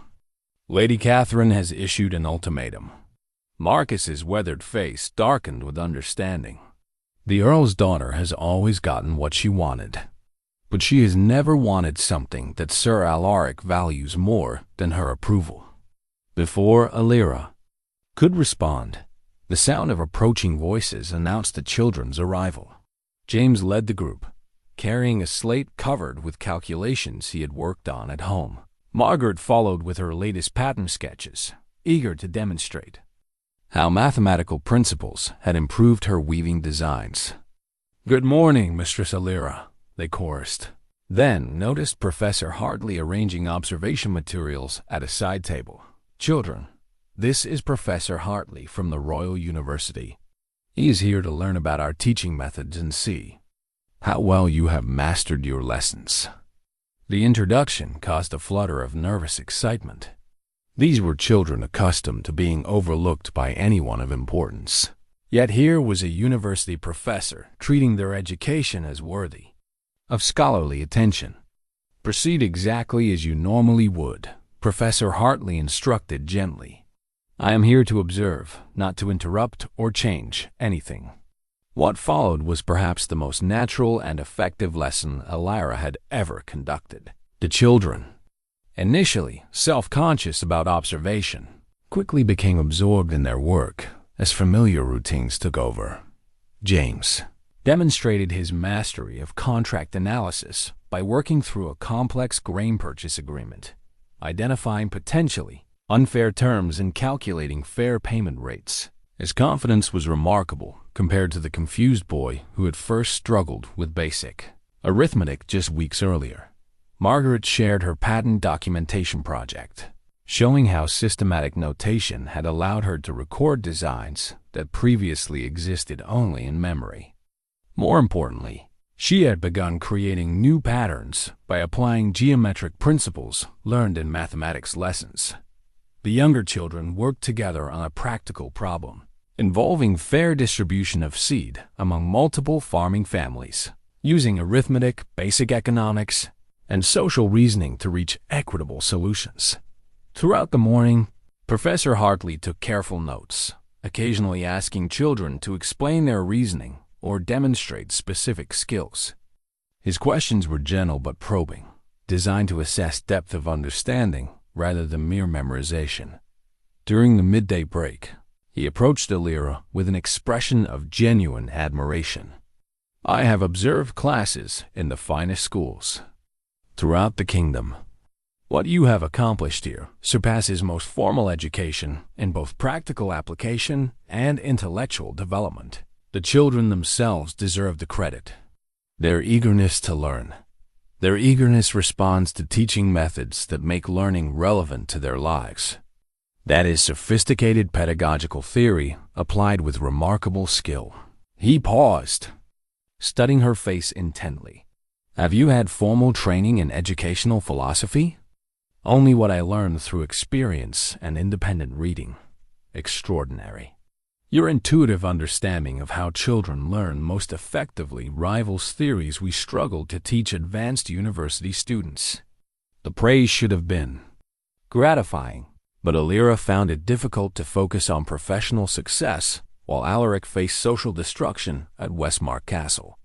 Lady Catherine has issued an ultimatum. Marcus's weathered face darkened with understanding. The Earl's daughter has always gotten what she wanted, but she has never wanted something that Sir Alaric values more than her approval. Before Elira could respond, the sound of approaching voices announced the children's arrival. James led the group, carrying a slate covered with calculations he had worked on at home. Margaret followed with her latest pattern sketches, eager to demonstrate how mathematical principles had improved her weaving designs. "Good morning, Mistress Elira," they chorused. Then noticed Professor Hartley arranging observation materials at a side table. "Children, this is Professor Hartley from the Royal University. He is here to learn about our teaching methods and see how well you have mastered your lessons." The introduction caused a flutter of nervous excitement. These were children accustomed to being overlooked by anyone of importance. Yet here was a university professor treating their education as worthy of scholarly attention. "Proceed exactly as you normally would," Professor Hartley instructed gently. "I am here to observe, not to interrupt or change anything." What followed was perhaps the most natural and effective lesson Elira had ever conducted. The children, initially self-conscious about observation, quickly became absorbed in their work as familiar routines took over. James demonstrated his mastery of contract analysis by working through a complex grain purchase agreement, identifying potentially unfair terms and calculating fair payment rates. His confidence was remarkable compared to the confused boy who had first struggled with basic arithmetic just weeks earlier. Margaret shared her patent documentation project, showing how systematic notation had allowed her to record designs that previously existed only in memory. More importantly, she had begun creating new patterns by applying geometric principles learned in mathematics lessons. The younger children worked together on a practical problem involving fair distribution of seed among multiple farming families, using arithmetic, basic economics, and social reasoning to reach equitable solutions. Throughout the morning, Professor Hartley took careful notes, occasionally asking children to explain their reasoning or demonstrate specific skills. His questions were gentle but probing, designed to assess depth of understanding rather than mere memorization. During the midday break, he approached Elira with an expression of genuine admiration. "I have observed classes in the finest schools throughout the kingdom. What you have accomplished here surpasses most formal education in both practical application and intellectual development. The children themselves deserve the credit. Their eagerness to learn. Their eagerness responds to teaching methods that make learning relevant to their lives. That is sophisticated pedagogical theory applied with remarkable skill." He paused, studying her face intently. "Have you had formal training in educational philosophy?" "Only what I learned through experience and independent reading." "Extraordinary. Your intuitive understanding of how children learn most effectively rivals theories we struggle to teach advanced university students." The praise should have been gratifying, but Elira found it difficult to focus on professional success while Alaric faced social destruction at Westmark Castle.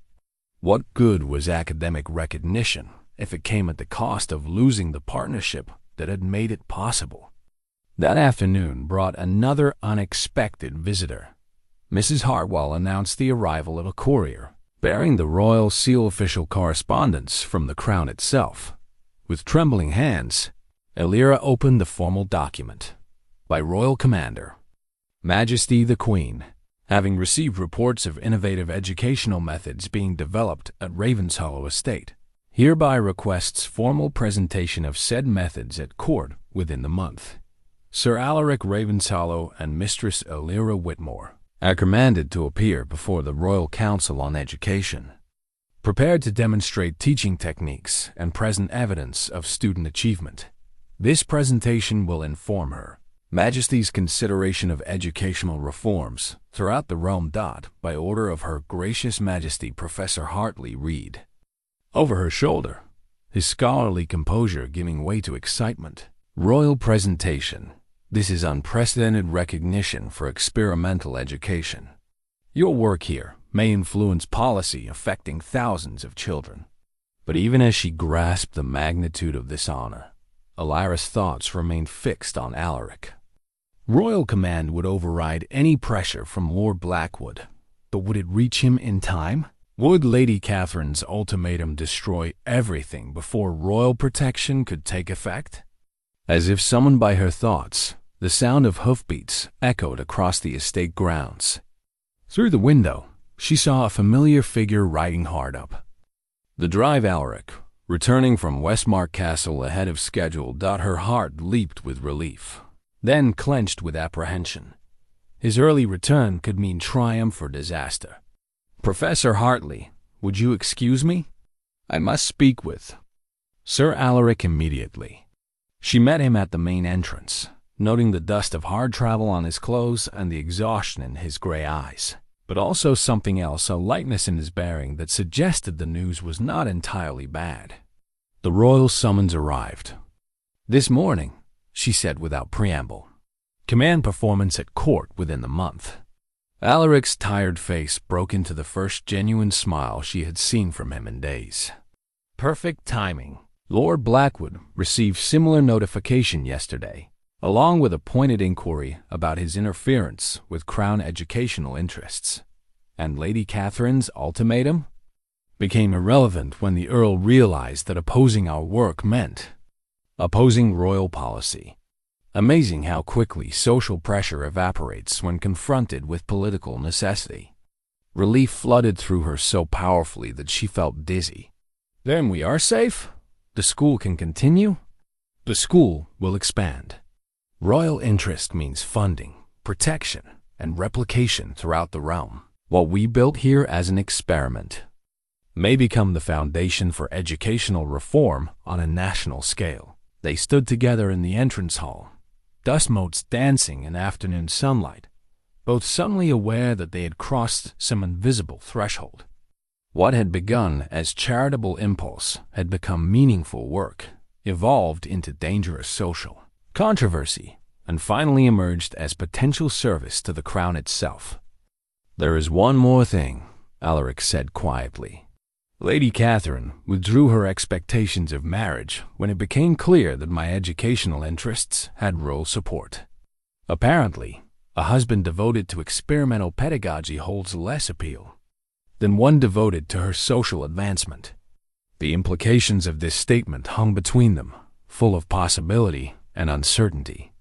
What good was academic recognition if it came at the cost of losing the partnership that had made it possible? That afternoon brought another unexpected visitor. Mrs. Hartwell announced the arrival of a courier, bearing the royal seal official correspondence from the crown itself. With trembling hands, Elira opened the formal document. By Royal Commander, Majesty the Queen, having received reports of innovative educational methods being developed at Ravenshollow Estate, hereby requests formal presentation of said methods at court within the month. Sir Alaric Ravenshollow and Mistress Elira Whitmore are commanded to appear before the Royal Council on Education, prepared to demonstrate teaching techniques and present evidence of student achievement. This presentation will inform Her Majesty's consideration of educational reforms throughout the realm. By order of Her Gracious Majesty Professor Hartley Reed. Over her shoulder, his scholarly composure giving way to excitement. Royal presentation. This is unprecedented recognition for experimental education. Your work here may influence policy affecting thousands of children. But even as she grasped the magnitude of this honor, Elira's thoughts remained fixed on Alaric. Royal command would override any pressure from Lord Blackwood, but would it reach him in time? Would Lady Catherine's ultimatum destroy everything before royal protection could take effect? As if summoned by her thoughts, the sound of hoofbeats echoed across the estate grounds. Through the window, she saw a familiar figure riding hard up the drive. Alaric, returning from Westmark Castle ahead of schedule. Her heart leaped with relief, then clenched with apprehension. His early return could mean triumph or disaster. "Professor Hartley, would you excuse me? I must speak with Sir Alaric immediately." She met him at the main entrance, noting the dust of hard travel on his clothes and the exhaustion in his gray eyes, but also something else, a lightness in his bearing that suggested the news was not entirely bad. The royal summons arrived. "This morning," she said without preamble. "Command performance at court within the month." Alaric's tired face broke into the first genuine smile she had seen from him in days. Perfect timing. Lord Blackwood received similar notification yesterday, along with a pointed inquiry about his interference with Crown educational interests. And Lady Catherine's ultimatum became irrelevant when the Earl realized that opposing our work meant opposing royal policy. Amazing how quickly social pressure evaporates when confronted with political necessity. Relief flooded through her so powerfully that she felt dizzy. Then we are safe? The school can continue? The school will expand. Royal interest means funding, protection, and replication throughout the realm. What we built here as an experiment may become the foundation for educational reform on a national scale. They stood together in the entrance hall, dust motes dancing in afternoon sunlight, both suddenly aware that they had crossed some invisible threshold. What had begun as charitable impulse had become meaningful work, evolved into dangerous social controversy, and finally emerged as potential service to the crown itself. "There is one more thing," Alaric said quietly. Lady Catherine withdrew her expectations of marriage when it became clear that my educational interests had royal support. Apparently, a husband devoted to experimental pedagogy holds less appeal than one devoted to her social advancement. The implications of this statement hung between them, full of possibility and uncertainty.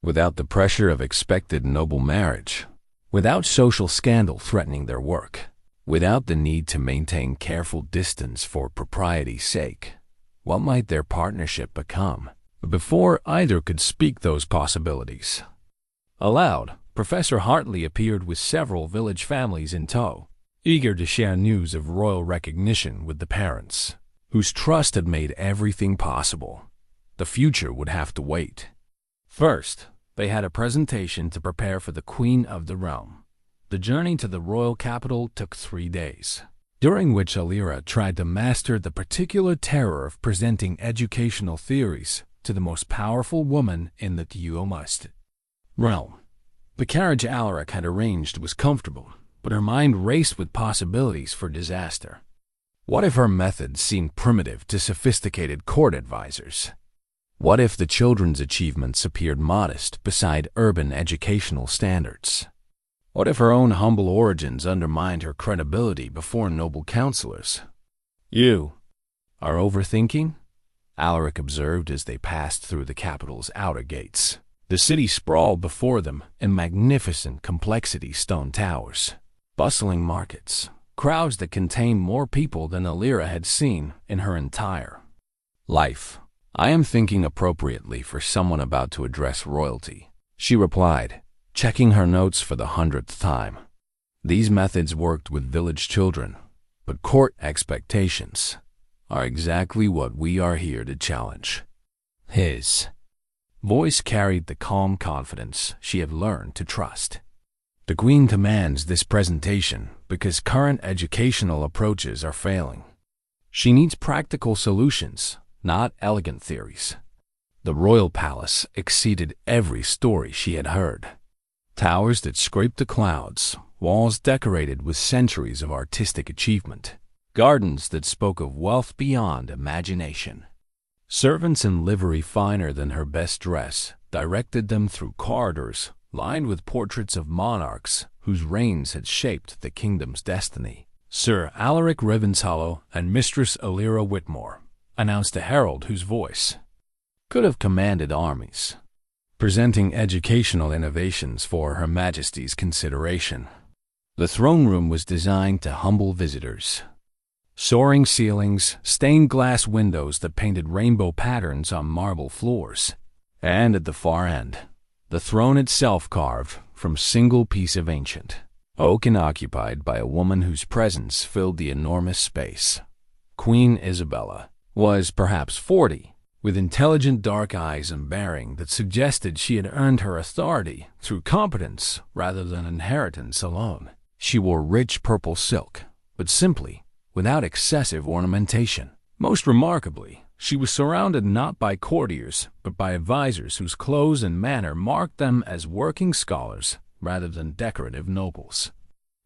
Without the pressure of expected noble marriage, without social scandal threatening their work, without the need to maintain careful distance for propriety's sake, what might their partnership become? Before either could speak those possibilities aloud, Professor Hartley appeared with several village families in tow, eager to share news of royal recognition with the parents, whose trust had made everything possible. The future would have to wait. First, they had a presentation to prepare for the Queen of the realm. The journey to the royal capital took 3 days, during which Elira tried to master the particular terror of presenting educational theories to the most powerful woman in the Duomust realm. The carriage Alaric had arranged was comfortable, but her mind raced with possibilities for disaster. What if her methods seemed primitive to sophisticated court advisors? What if the children's achievements appeared modest beside urban educational standards? What if her own humble origins undermined her credibility before noble counselors? "You are overthinking?" Alaric observed as they passed through the capital's outer gates. The city sprawled before them in magnificent complexity stone towers, bustling markets, crowds that contained more people than Elira had seen in her entire life. "I am thinking appropriately for someone about to address royalty," she replied, checking her notes for the 100th time. These methods worked with village children, but court expectations are exactly what we are here to challenge. His voice carried the calm confidence she had learned to trust. "The Queen commands this presentation because current educational approaches are failing. She needs practical solutions, not elegant theories." The royal palace exceeded every story she had heard. Towers that scraped the clouds, walls decorated with centuries of artistic achievement, gardens that spoke of wealth beyond imagination. Servants in livery finer than her best dress directed them through corridors lined with portraits of monarchs whose reigns had shaped the kingdom's destiny. "Sir Alaric Ravenshollow and Mistress Elira Whitmore," announced a herald whose voice could have commanded armies, presenting educational innovations for Her Majesty's consideration. The throne room was designed to humble visitors. Soaring ceilings, stained glass windows that painted rainbow patterns on marble floors, and at the far end, the throne itself carved from single piece of ancient oak and occupied by a woman whose presence filled the enormous space. Queen Isabella was perhaps 40, with intelligent dark eyes and bearing that suggested she had earned her authority through competence rather than inheritance alone. She wore rich purple silk, but simply, without excessive ornamentation. Most remarkably, she was surrounded not by courtiers, but by advisors whose clothes and manner marked them as working scholars rather than decorative nobles.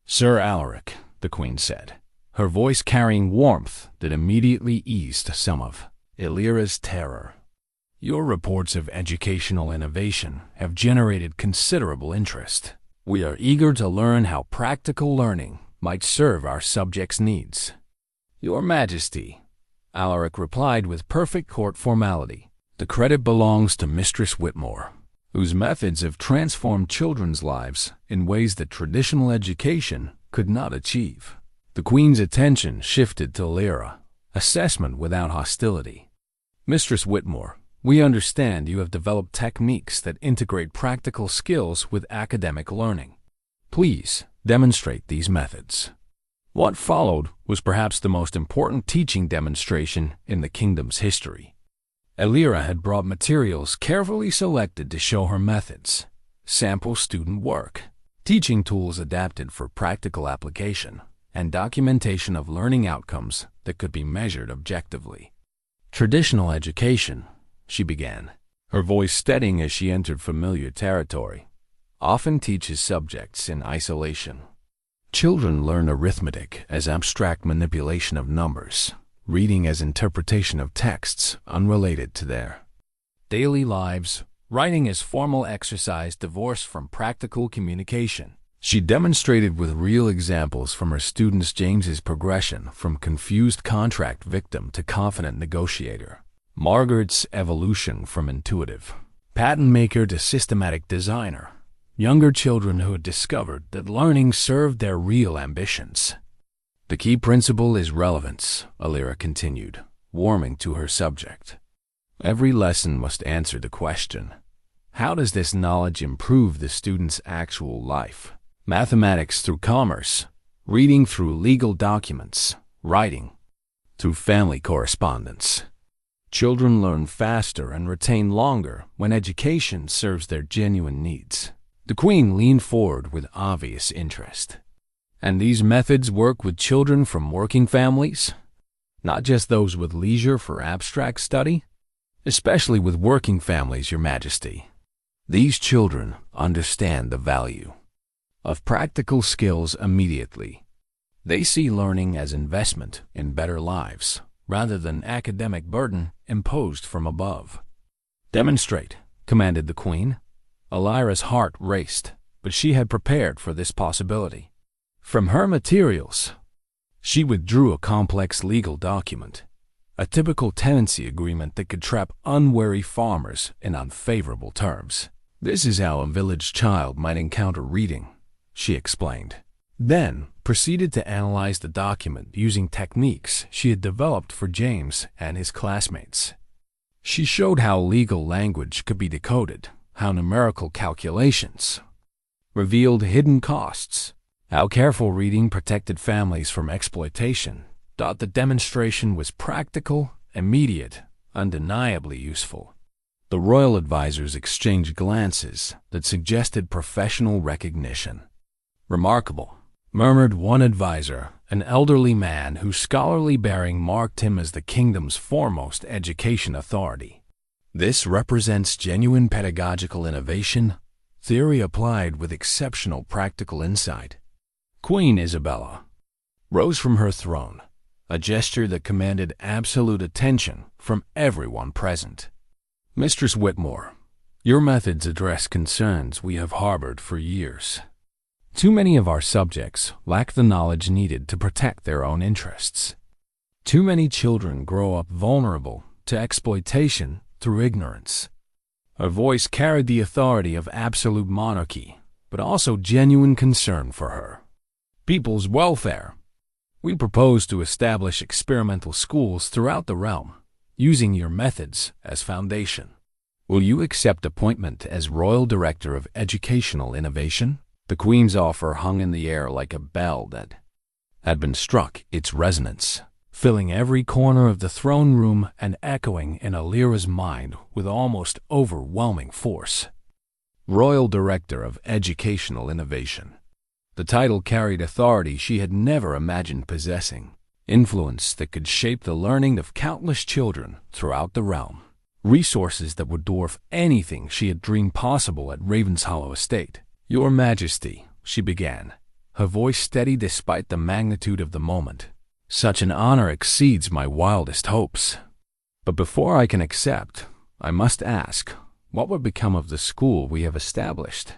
"Sir Alaric," the Queen said, her voice carrying warmth that immediately eased some of Elira's terror. "Your reports of educational innovation have generated considerable interest. We are eager to learn how practical learning might serve our subjects' needs." "Your Majesty," Alaric replied with perfect court formality, "the credit belongs to Mistress Whitmore, whose methods have transformed children's lives in ways that traditional education could not achieve." The Queen's attention shifted to Elira, assessment without hostility. Mistress Whitmore, we understand you have developed techniques that integrate practical skills with academic learning. Please demonstrate these methods. What followed was perhaps the most important teaching demonstration in the kingdom's history. Elira had brought materials carefully selected to show her methods, sample student work, teaching tools adapted for practical application, and documentation of learning outcomes that could be measured objectively. Traditional education, she began, her voice steadying as she entered familiar territory, often teaches subjects in isolation. Children learn arithmetic as abstract manipulation of numbers, reading as interpretation of texts unrelated to their daily lives, writing as formal exercise divorced from practical communication. She demonstrated with real examples from her students James's progression from confused contract victim to confident negotiator, Margaret's evolution from intuitive patent maker to systematic designer, younger children who had discovered that learning served their real ambitions. The key principle is relevance, Elira continued, warming to her subject. Every lesson must answer the question, how does this knowledge improve the student's actual life? Mathematics through commerce, reading through legal documents, writing through family correspondence. Children learn faster and retain longer when education serves their genuine needs. The Queen leaned forward with obvious interest. And these methods work with children from working families? Not just those with leisure for abstract study? Especially with working families, Your Majesty. These children understand the value of practical skills immediately. They see learning as investment in better lives, rather than academic burden imposed from above. Demonstrate, commanded the Queen. Elira's heart raced, but she had prepared for this possibility. From her materials, she withdrew a complex legal document, a typical tenancy agreement that could trap unwary farmers in unfavorable terms. This is how a village child might encounter reading, she explained. Then proceeded to analyze the document using techniques she had developed for James and his classmates. She showed how legal language could be decoded, how numerical calculations revealed hidden costs, how careful reading protected families from exploitation. The demonstration was practical, immediate, undeniably useful. The royal advisors exchanged glances that suggested professional recognition. Remarkable, murmured one advisor, an elderly man whose scholarly bearing marked him as the kingdom's foremost education authority. This represents genuine pedagogical innovation, theory applied with exceptional practical insight. Queen Isabella rose from her throne, a gesture that commanded absolute attention from everyone present. Mistress Whitmore, your methods address concerns we have harbored for years. Too many of our subjects lack the knowledge needed to protect their own interests. Too many children grow up vulnerable to exploitation through ignorance. Her voice carried the authority of absolute monarchy, but also genuine concern for her people's welfare. We propose to establish experimental schools throughout the realm, using your methods as foundation. Will you accept appointment as Royal Director of Educational Innovation? The Queen's offer hung in the air like a bell that had been struck, its resonance filling every corner of the throne room and echoing in Elira's mind with almost overwhelming force. Royal Director of Educational Innovation. The title carried authority she had never imagined possessing, influence that could shape the learning of countless children throughout the realm, resources that would dwarf anything she had dreamed possible at Ravenshollow Estate. Your Majesty, she began, her voice steady despite the magnitude of the moment. Such an honor exceeds my wildest hopes. But before I can accept, I must ask, what would become of the school we have established?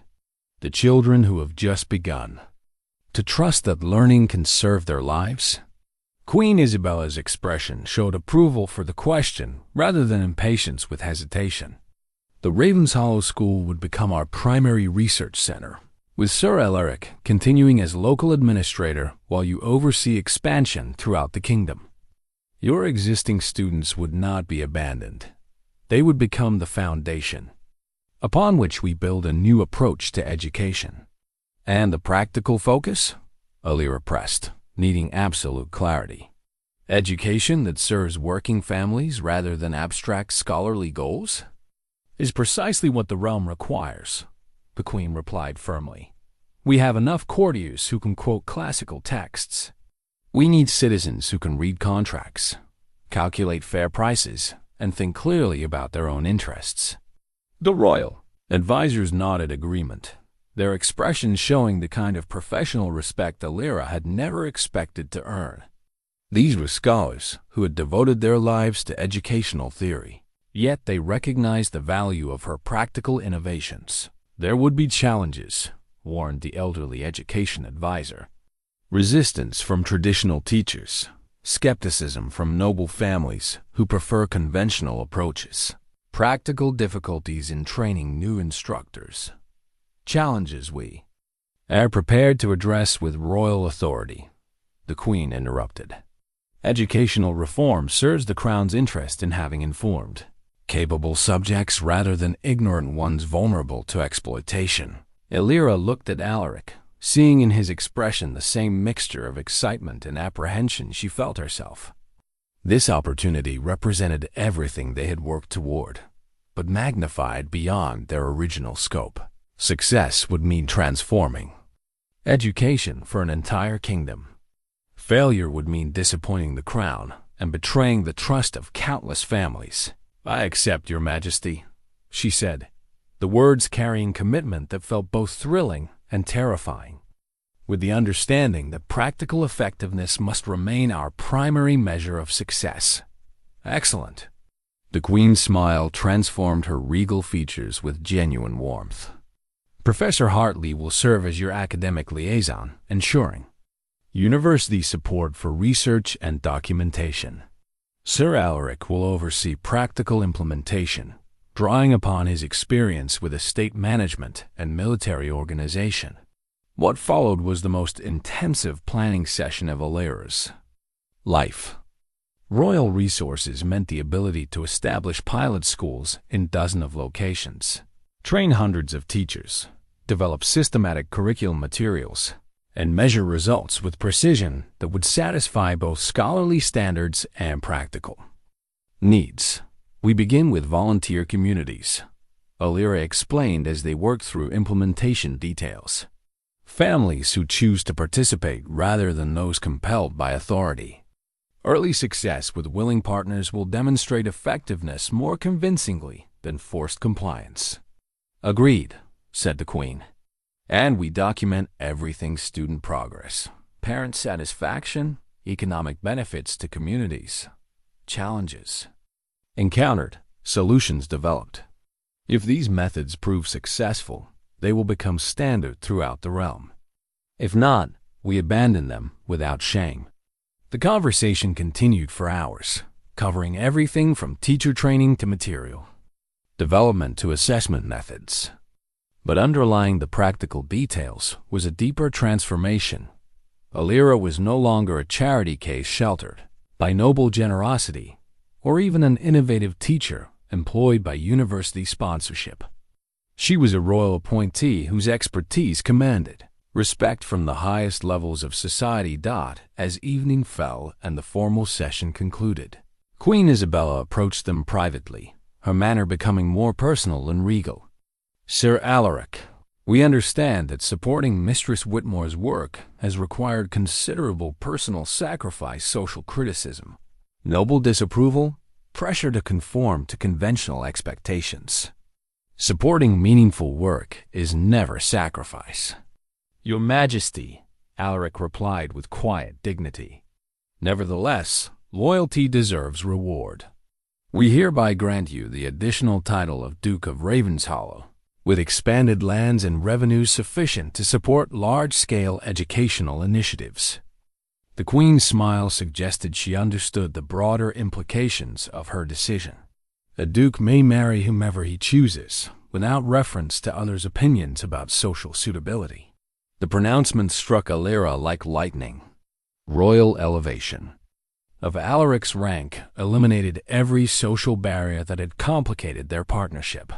The children who have just begun to trust that learning can serve their lives? Queen Isabella's expression showed approval for the question rather than impatience with hesitation. The Ravenshollow School would become our primary research center, with Sir Alaric continuing as local administrator while you oversee expansion throughout the kingdom. Your existing students would not be abandoned. They would become the foundation upon which we build a new approach to education. And the practical focus? Elira pressed, needing absolute clarity. Education that serves working families rather than abstract scholarly goals? Is precisely what the realm requires, the Queen replied firmly. We have enough courtiers who can quote classical texts. We need citizens who can read contracts, calculate fair prices, and think clearly about their own interests. The royal advisors nodded agreement, their expressions showing the kind of professional respect Elira had never expected to earn. These were scholars who had devoted their lives to educational theory, yet they recognized the value of her practical innovations. There would be challenges, warned the elderly education advisor. Resistance from traditional teachers, skepticism from noble families who prefer conventional approaches, practical difficulties in training new instructors. Challenges we are prepared to address with royal authority, the Queen interrupted. Educational reform serves the Crown's interest in having informed, capable subjects rather than ignorant ones vulnerable to exploitation. Elira looked at Alaric, seeing in his expression the same mixture of excitement and apprehension she felt herself. This opportunity represented everything they had worked toward, but magnified beyond their original scope. Success would mean transforming education for an entire kingdom. Failure would mean disappointing the Crown and betraying the trust of countless families. I accept, Your Majesty, she said, the words carrying commitment that felt both thrilling and terrifying, with the understanding that practical effectiveness must remain our primary measure of success. Excellent. The Queen's smile transformed her regal features with genuine warmth. Professor Hartley will serve as your academic liaison, ensuring university support for research and documentation. Sir Alaric will oversee practical implementation, drawing upon his experience with estate management and military organization. What followed was the most intensive planning session of Elira's life. Royal resources meant the ability to establish pilot schools in dozens of locations, train hundreds of teachers, develop systematic curriculum materials, and measure results with precision that would satisfy both scholarly standards and practical needs. We begin with volunteer communities, Elira explained as they worked through implementation details. Families who choose to participate rather than those compelled by authority. Early success with willing partners will demonstrate effectiveness more convincingly than forced compliance. Agreed, said the Queen. And we document everything student progress, parent satisfaction, economic benefits to communities, challenges encountered, solutions developed. If these methods prove successful, they will become standard throughout the realm. If not, we abandon them without shame. The conversation continued for hours, covering everything from teacher training to material development to assessment methods. But underlying the practical details was a deeper transformation. Elira was no longer a charity case sheltered by noble generosity, or even an innovative teacher employed by university sponsorship. She was a royal appointee whose expertise commanded respect from the highest levels of society. As evening fell and the formal session concluded, Queen Isabella approached them privately, her manner becoming more personal and regal. Sir Alaric, we understand that supporting Mistress Whitmore's work has required considerable personal sacrifice, social criticism, noble disapproval, pressure to conform to conventional expectations. Supporting meaningful work is never sacrifice. Your Majesty, Alaric replied with quiet dignity. Nevertheless, loyalty deserves reward. We hereby grant you the additional title of Duke of Ravenshollow, with expanded lands and revenues sufficient to support large-scale educational initiatives. The Queen's smile suggested she understood the broader implications of her decision. A duke may marry whomever he chooses, without reference to others' opinions about social suitability. The pronouncement struck Elira like lightning. Royal elevation. of Alaric's rank eliminated every social barrier that had complicated their partnership.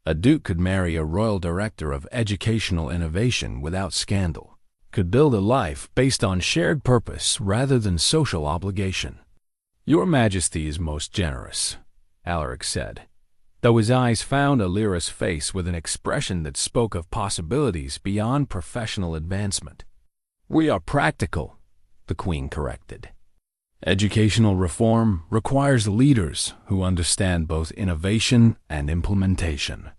A duke could marry a royal director of educational innovation without scandal, could build a life based on shared purpose rather than social obligation. "Your Majesty is most generous," Alaric said, though his eyes found Elira's face with an expression that spoke of possibilities beyond professional advancement. "We are practical," the Queen corrected. "Educational reform requires leaders who understand both innovation and implementation.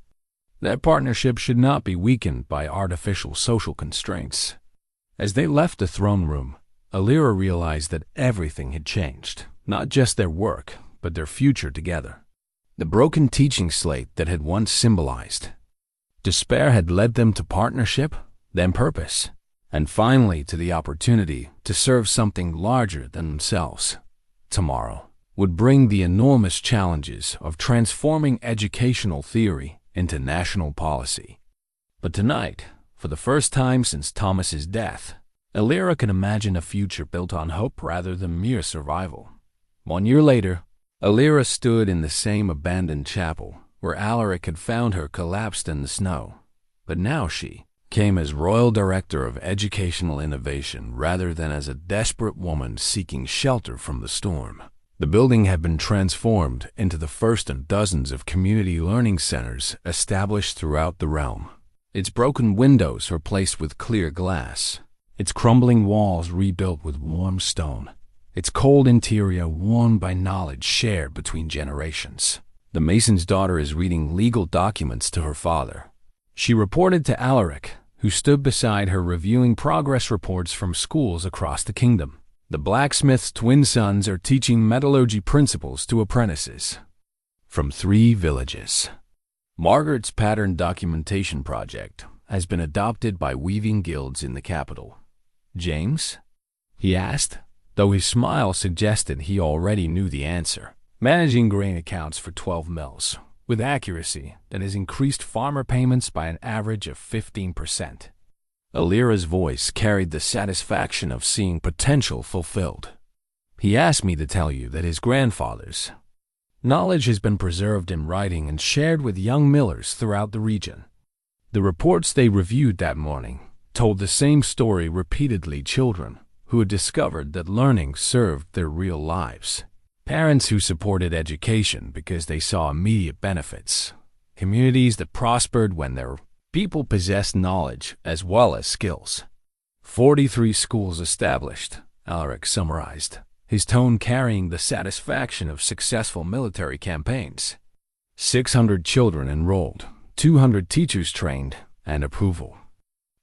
That partnership should not be weakened by artificial social constraints." As they left the throne room, Elira realized that everything had changed, not just their work, but their future together. The broken teaching slate that had once symbolized despair had led them to partnership, then purpose, and finally to the opportunity to serve something larger than themselves. Tomorrow would bring the enormous challenges of transforming educational theory into national policy. But tonight, for the first time since Thomas's death, Elira could imagine a future built on hope rather than mere survival. 1 year later, Elira stood in the same abandoned chapel where Alaric had found her collapsed in the snow. But now she came as Royal Director of Educational Innovation rather than as a desperate woman seeking shelter from the storm. The building had been transformed into the first of dozens of community learning centers established throughout the realm. Its broken windows replaced with clear glass, its crumbling walls rebuilt with warm stone, its cold interior warmed by knowledge shared between generations. The mason's daughter is reading legal documents to her father. She reported to Alaric, who stood beside her reviewing progress reports from schools across the kingdom. The blacksmith's twin sons are teaching metallurgy principles to apprentices from 3 villages. Margaret's pattern documentation project has been adopted by weaving guilds in the capital. "James?" he asked, though his smile suggested he already knew the answer. "Managing grain accounts for 12 mills, with accuracy that has increased farmer payments by an average of 15%. Elira's voice carried the satisfaction of seeing potential fulfilled. "He asked me to tell you that his grandfather's knowledge has been preserved in writing and shared with young millers throughout the region." The reports they reviewed that morning told the same story repeatedly. Children who had discovered that learning served their real lives. Parents who supported education because they saw immediate benefits. Communities that prospered when their people possessed knowledge as well as skills. 43 schools established, Alaric summarized, his tone carrying the satisfaction of successful military campaigns. 600 children enrolled, 200 teachers trained, and approval.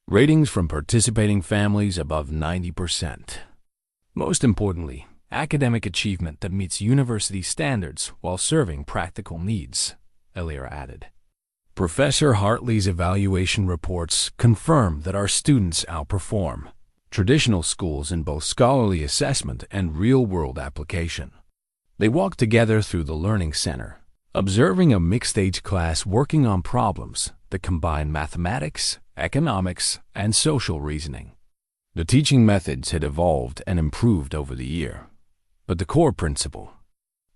Ratings from participating families above 90%. Most importantly, academic achievement that meets university standards while serving practical needs, Elira added. Professor Hartley's evaluation reports confirm that our students outperform traditional schools in both scholarly assessment and real-world application. They walked together through the Learning Center, observing a mixed-age class working on problems that combine mathematics, economics, and social reasoning. The teaching methods had evolved and improved over the year, but the core principle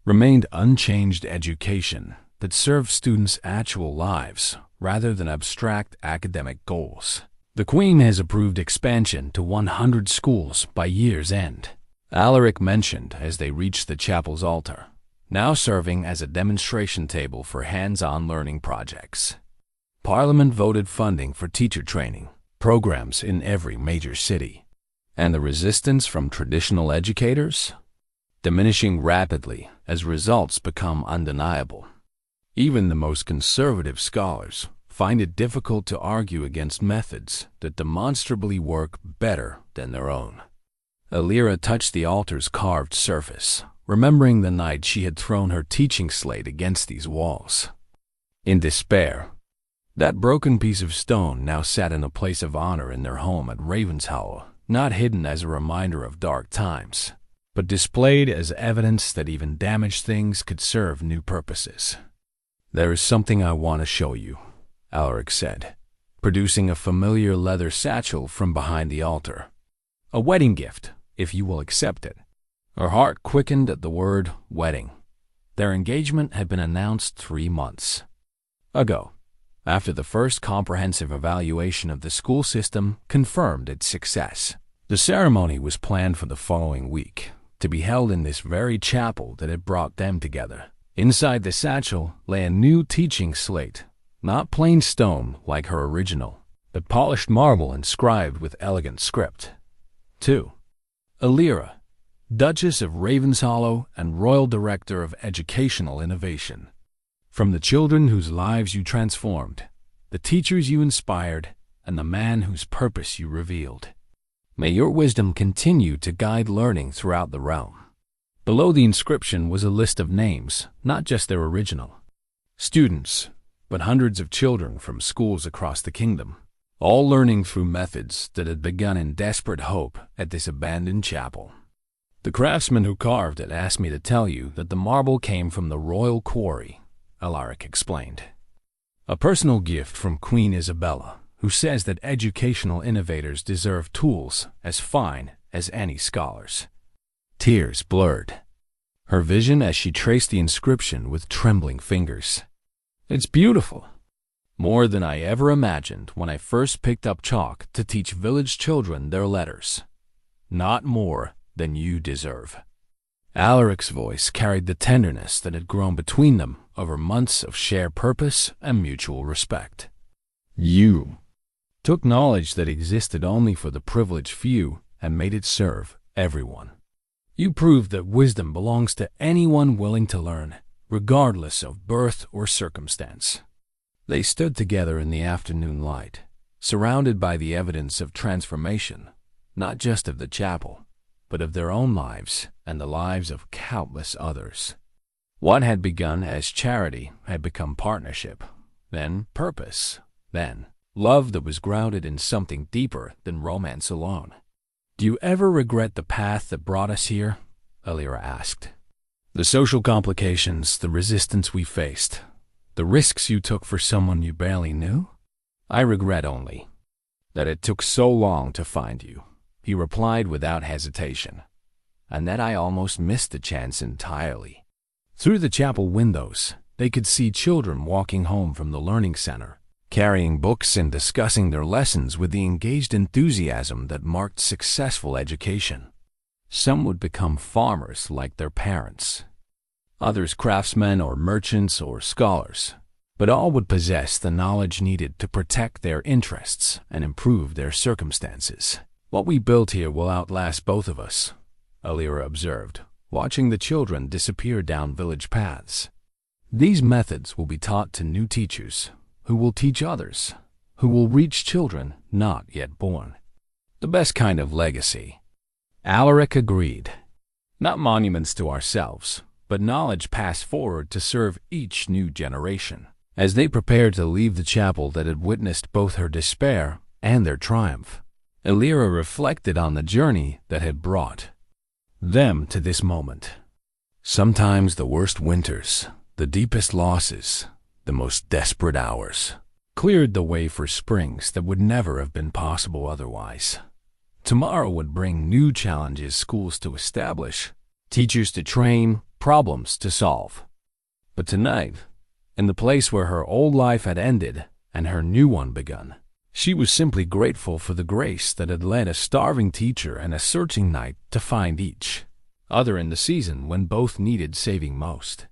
remained unchanged: education that served students' actual lives rather than abstract academic goals. The Queen has approved expansion to 100 schools by year's end, Alaric mentioned as they reached the chapel's altar, now serving as a demonstration table for hands-on learning projects. Parliament voted funding for teacher training programs in every major city, and the resistance from traditional educators diminishing rapidly as results become undeniable. Even the most conservative scholars find it difficult to argue against methods that demonstrably work better than their own. Elira touched the altar's carved surface, remembering the night she had thrown her teaching slate against these walls. In despair, that broken piece of stone now sat in a place of honor in their home at Ravenshollow, not hidden as a reminder of dark times, but displayed as evidence that even damaged things could serve new purposes. "There is something I want to show you," Alaric said, producing a familiar leather satchel from behind the altar. "A wedding gift, if you will accept it." Her heart quickened at the word wedding. Their engagement had been announced 3 months ago, after the first comprehensive evaluation of the school system confirmed its success. The ceremony was planned for the following week, to be held in this very chapel that had brought them together. Inside the satchel lay a new teaching slate, not plain stone like her original, but polished marble inscribed with elegant script. To Elira, Duchess of Ravenshollow and Royal Director of Educational Innovation. From the children whose lives you transformed, the teachers you inspired, and the man whose purpose you revealed, may your wisdom continue to guide learning throughout the realm. Below the inscription was a list of names, not just their original students, but hundreds of children from schools across the kingdom, all learning through methods that had begun in desperate hope at this abandoned chapel. The craftsman who carved it asked me to tell you that the marble came from the royal quarry, Alaric explained. A personal gift from Queen Isabella, who says that educational innovators deserve tools as fine as any scholars. Tears blurred her vision as she traced the inscription with trembling fingers. It's beautiful. More than I ever imagined when I first picked up chalk to teach village children their letters. Not more than you deserve. Alaric's voice carried the tenderness that had grown between them over months of shared purpose and mutual respect. You took knowledge that existed only for the privileged few and made it serve everyone. You proved that wisdom belongs to anyone willing to learn, regardless of birth or circumstance. They stood together in the afternoon light, surrounded by the evidence of transformation, not just of the chapel, but of their own lives and the lives of countless others. What had begun as charity had become partnership, then purpose, then love that was grounded in something deeper than romance alone. Do you ever regret the path that brought us here? Elira asked. The social complications, the resistance we faced, the risks you took for someone you barely knew? I regret only that it took so long to find you, he replied without hesitation, and that I almost missed the chance entirely. Through the chapel windows, they could see children walking home from the learning center, carrying books and discussing their lessons with the engaged enthusiasm that marked successful education. Some would become farmers like their parents, others craftsmen or merchants or scholars, but all would possess the knowledge needed to protect their interests and improve their circumstances. What we built here will outlast both of us, Elira observed, watching the children disappear down village paths. These methods will be taught to new teachers, who will teach others, who will reach children not yet born. The best kind of legacy. Alaric agreed. Not monuments to ourselves, but knowledge passed forward to serve each new generation. As they prepared to leave the chapel that had witnessed both her despair and their triumph, Elira reflected on the journey that had brought them to this moment. Sometimes the worst winters, the deepest losses, the most desperate hours, cleared the way for springs that would never have been possible otherwise. Tomorrow would bring new challenges, schools to establish, teachers to train, problems to solve. But tonight, in the place where her old life had ended and her new one begun, she was simply grateful for the grace that had led a starving teacher and a searching knight to find each other in the season when both needed saving most.